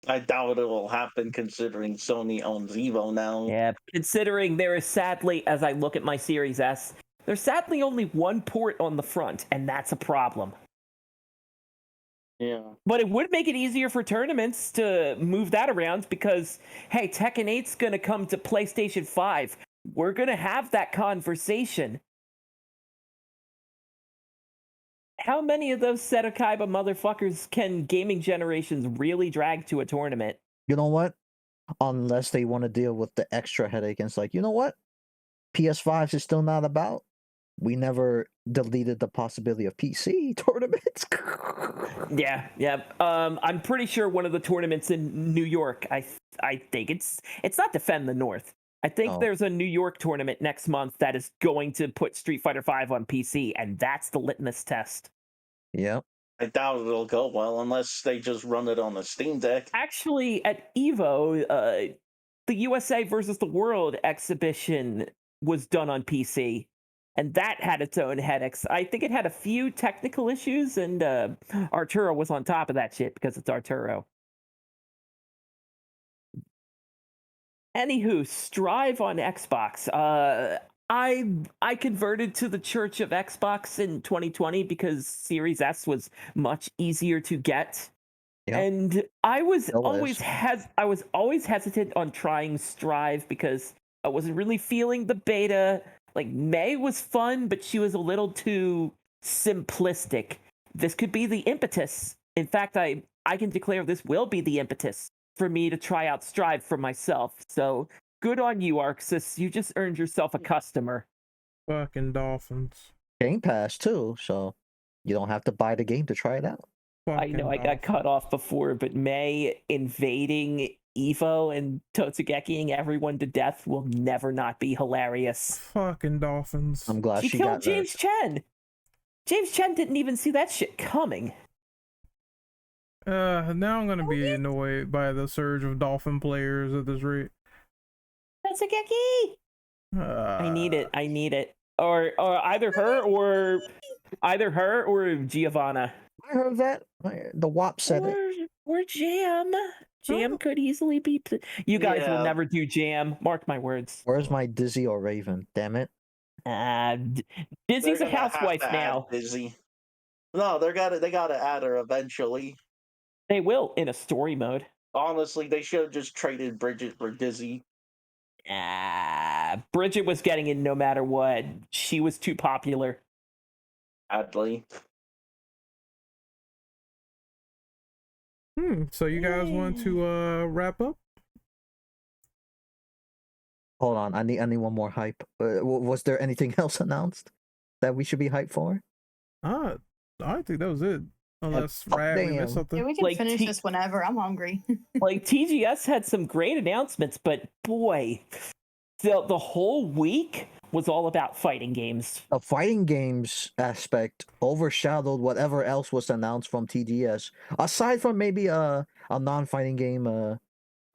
I doubt it will happen considering Sony owns Evo now. Yeah, considering there is sadly, as I look at my Series S, there's sadly only one port on the front, and that's a problem. Yeah. But it would make it easier for tournaments to move that around because, hey, Tekken 8's going to come to PlayStation 5. We're going to have that conversation. How many of those Setakaiba motherfuckers can gaming generations really drag to a tournament? You know what? Unless they want to deal with the extra headache, and it's like, you know what? PS5s is still not about. We never deleted the possibility of PC tournaments. Yeah. I'm pretty sure one of the tournaments in New York. I think it's not Defend the North. I think there's a New York tournament next month that is going to put Street Fighter V on PC, and that's the litmus test. Yep. I doubt it'll go well unless they just run it on the Steam Deck. Actually, at EVO, the USA versus the World exhibition was done on PC, and that had its own headaches. I think it had a few technical issues, and Arturo was on top of that shit because it's Arturo. Anywho, Strive on Xbox. I converted to the Church of Xbox in 2020 because Series S was much easier to get. Yep. And I was always hesitant on trying Strive because I wasn't really feeling the beta. Like, May was fun, but she was a little too simplistic. This could be the impetus. In fact, I can declare this will be the impetus for me to try out Strive for myself. So good on you, Arxis. You just earned yourself a customer. Fucking Dolphins. Gamepass too, so you don't have to buy the game to try it out. I know I got cut off before, but May invading Evo and Totsugekiing everyone to death will never not be hilarious. Fucking Dolphins. I'm glad she killed got James Chen. James Chen didn't even see that shit coming. Now I'm gonna be annoyed by the surge of Dolphin players at this rate. Totsugeki! I need it. Or either her or Giovanna. I heard that. The WAP said it. Or Jam. Jam could easily be. You guys will never do Jam. Mark my words. Where's my Dizzy or Raven? Damn it. Dizzy's a housewife now. Dizzy. No, they gotta add her eventually. They will in a story mode. Honestly, they should have just traded Bridget for Dizzy. Bridget was getting in no matter what. She was too popular. Sadly. So you guys want to wrap up? Hold on, I need one more hype. Was there anything else announced that we should be hyped for? I think that was it. Unless Rad missed something. Yeah, we can finish this whenever. I'm hungry. Like, TGS had some great announcements, but boy, the whole week was all about fighting games. A fighting games aspect overshadowed whatever else was announced from TGS. Aside from maybe a non-fighting game,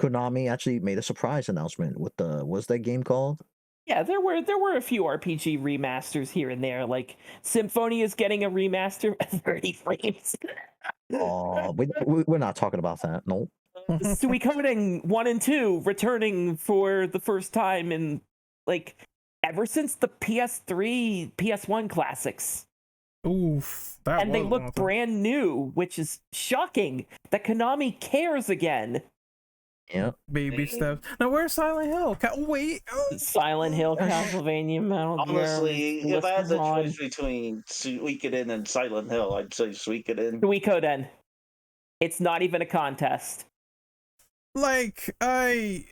Konami actually made a surprise announcement with what's that game called? Yeah, there were a few RPG remasters here and there. Like, Symphony is getting a remaster at 30 frames. Oh, we're not talking about that. No. Suikoden 1 and 2 returning for the first time in, like, ever since the PS3, PS1 classics. Oof. And they look brand new, which is shocking that Konami cares again. Yep. Baby steps. Now where's Silent Hill? Wait. Silent Hill, Castlevania, Metal Gear. Honestly, if I had the choice between Suikoden and Silent Hill, I'd say Suikoden. Suikoden. It's not even a contest. Like, I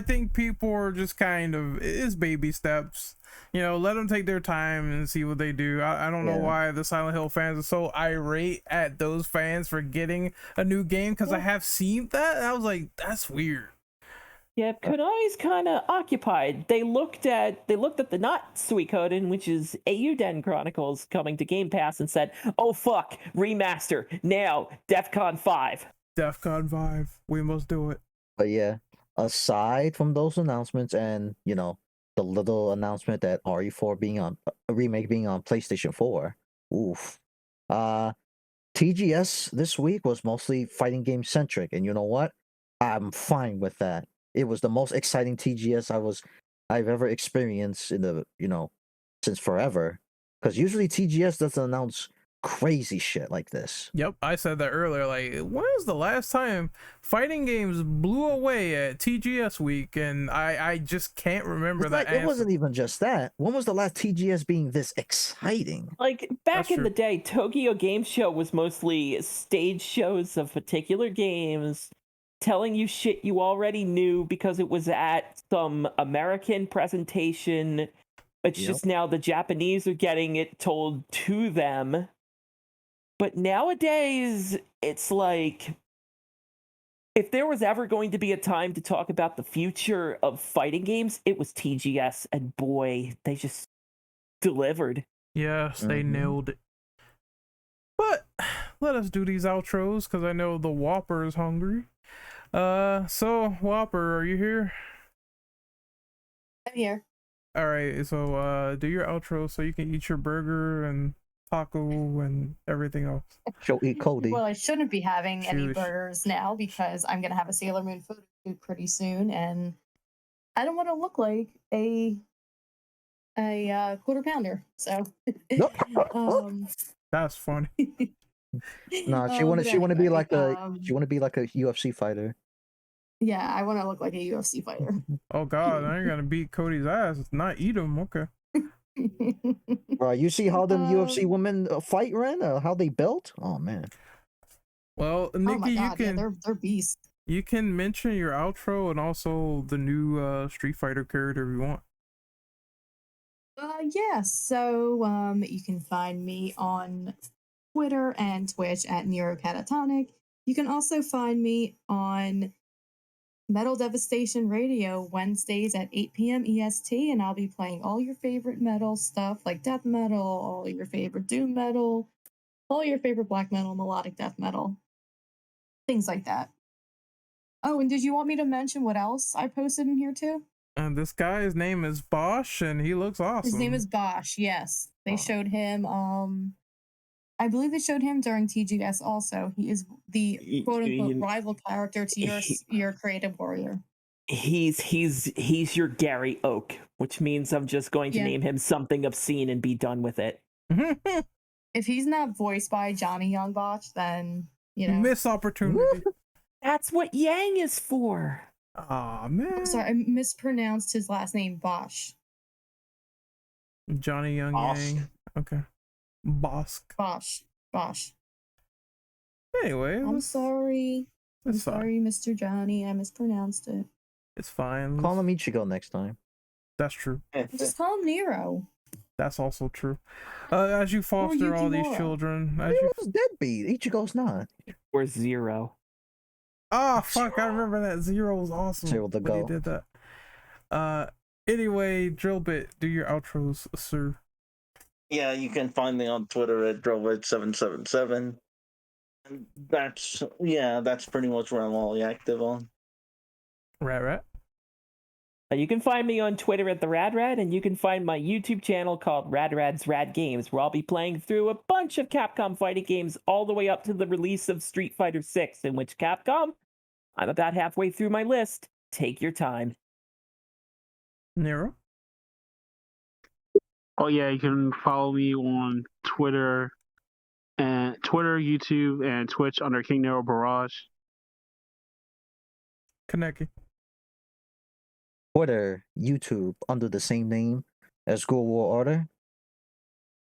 think people are just kind of, it's baby steps. You know, let them take their time and see what they do. I don't know why the Silent Hill fans are so irate at those fans for getting a new game, because I have seen that and I was like, that's weird. Yeah, Konami's kind of occupied. They looked at the not Suikoden, which is Eiyuden Chronicles coming to Game Pass, and said, "Oh fuck, remaster now, DEFCON 5." DEFCON 5. We must do it. But yeah, aside from those announcements and, you know, the little announcement that RE4 being on a remake being on PlayStation 4, oof. TGS this week was mostly fighting game centric, and you know what? I'm fine with that. It was the most exciting TGS I've ever experienced in the, you know, since forever. Because usually TGS doesn't announce crazy shit like this. Yep, I said that earlier. Like, when was the last time fighting games blew away at TGS week? And I just can't remember that. It wasn't even just that. When was the last TGS being this exciting? Like, back in the day, Tokyo Game Show was mostly stage shows of particular games, telling you shit you already knew because it was at some American presentation. It's just now the Japanese are getting it told to them. But nowadays, it's like, if there was ever going to be a time to talk about the future of fighting games, it was TGS, and boy, they just delivered. Yes, they nailed it. But let us do these outros, because I know the Whopper is hungry. So Whopper, are you here? I'm here. All right, so do your outro so you can eat your burger and taco and everything else. She'll eat Cody. Well, I shouldn't be having any burgers now because I'm gonna have a Sailor Moon photo shoot pretty soon, and I don't want to look like a quarter pounder. So that's funny. No, she want to be like a UFC fighter. Yeah, I want to look like a UFC fighter. Oh God, I ain't gonna beat Cody's ass. Not eat him. Okay. Right, you see how them UFC women fight, Ren? How they built? Oh man. Well, Nikki, you can they're beasts. You can mention your outro and also the new Street Fighter character if you want. Yeah. So you can find me on Twitter and Twitch at Neurocatatonic. You can also find me on Metal Devastation Radio Wednesdays at 8 p.m. EST, and I'll be playing all your favorite metal stuff like death metal, all your favorite doom metal, all your favorite black metal, melodic death metal, things like that. Oh, and did you want me to mention what else I posted in here too? And this guy's name is Bosch, and he looks awesome. His name is Bosch. Yes, they showed him. I believe they showed him during TGS also. He is the quote-unquote rival character to your creative warrior. He's your Gary Oak, which means I'm just going to name him something obscene and be done with it. If he's not voiced by Johnny Young Bosch, then, you know. Miss opportunity. That's what Yang is for. Aw, man. I'm sorry, I mispronounced his last name, Bosch. Johnny Young Yang. Okay. Bosch. Anyway, I'm sorry. I'm sorry, Mr. Johnny. I mispronounced it. It's fine. Call him Ichigo next time. That's true. Just call him Nero. That's also true. As you foster all these children, Nero's deadbeat. Ichigo's not. Or Zero. Ah, fuck! I remember that. Zero was awesome. Zero the go. He did that. Anyway, Drillbit, do your outros, sir. Yeah, you can find me on Twitter at Drillbit777. And that's pretty much where I'm all active on. Rat. You can find me on Twitter at the Radrad, and you can find my YouTube channel called Radrad's Rad Games, where I'll be playing through a bunch of Capcom fighting games all the way up to the release of Street Fighter 6, in which Capcom, I'm about halfway through my list. Take your time. Nero? Oh yeah, you can follow me on Twitter, YouTube, and Twitch under King Nero Barrage. Kaneki. Twitter, YouTube under the same name as Go War Order,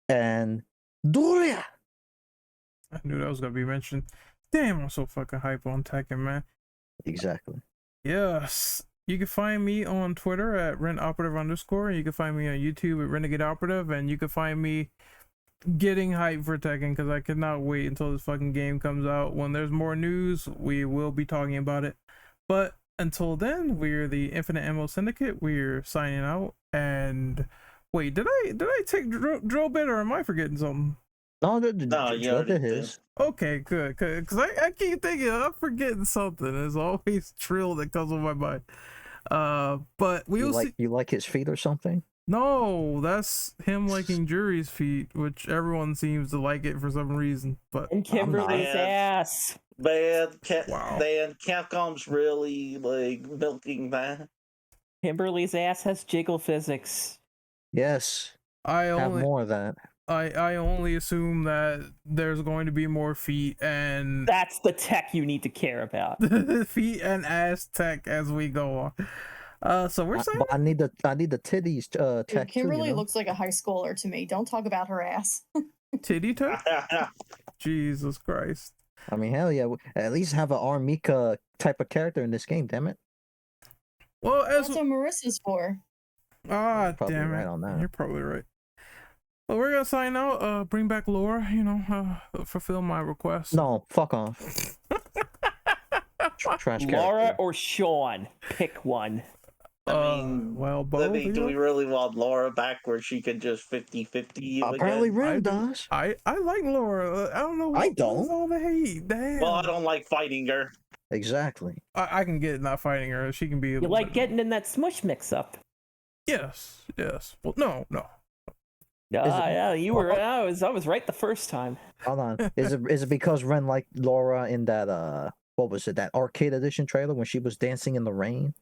and Doria. I knew that was gonna be mentioned. Damn, I'm so fucking hype on Tekken, man. Exactly. Yes. You can find me on Twitter at RentOperative_, and you can find me on YouTube at Renegade Operative, and you can find me getting hyped for Tekken because I cannot wait until this fucking game comes out. When there's more news, we will be talking about it. But until then, we're the Infinite Ammo Syndicate. We're signing out. And wait, did I take drill bit, or am I forgetting something? No, you already did. his. Okay, good, because I keep thinking I'm forgetting something. There's always Trill that comes on my mind. But we'll see. You like his feet or something? No, that's him liking Jury's feet, which everyone seems to like it for some reason. But And Kimberly's ass. Man, Wow. Capcom's really like milking that. Kimberly's ass has jiggle physics. Yes. I Have only more of that. I only assume that there's going to be more feet and That's the tech you need to care about. feet and ass tech as we go on. So we're saying But I need the titties Dude, tech Kimberly too, you know? looks like a high schooler to me. Don't talk about her ass. titty tech. Jesus Christ. I mean, hell yeah. At least have an Armika type of character in this game, damn it. Well, as That's what Marissa's for. Probably damn right it, on that. you're probably right. Well, we're gonna sign out. Bring back Laura. Fulfill my request. No, fuck off. Trash Laura character. or Sean, pick one. I mean, well, both. do we really want Laura back where she could just 50-50 Apparently again? Rim does. I like Laura. I don't know. I What's don't. all the hate. Damn. Well, I don't like fighting her. Exactly. I can get not fighting her. She can be. You like getting in that smush mix-up. Yes. Well, no. Yeah, you were. I was right the first time. Hold on. Is it because Ren liked Laura in that what was it, that arcade edition trailer when she was dancing in the rain?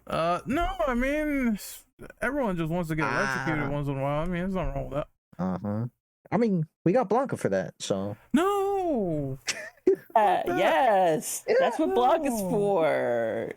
No. I mean, everyone just wants to get electrocuted once in a while. I mean, there's nothing wrong with that. Uh-huh. I mean, we got Blanca for that, so No. Yes, that's what blog is No. for.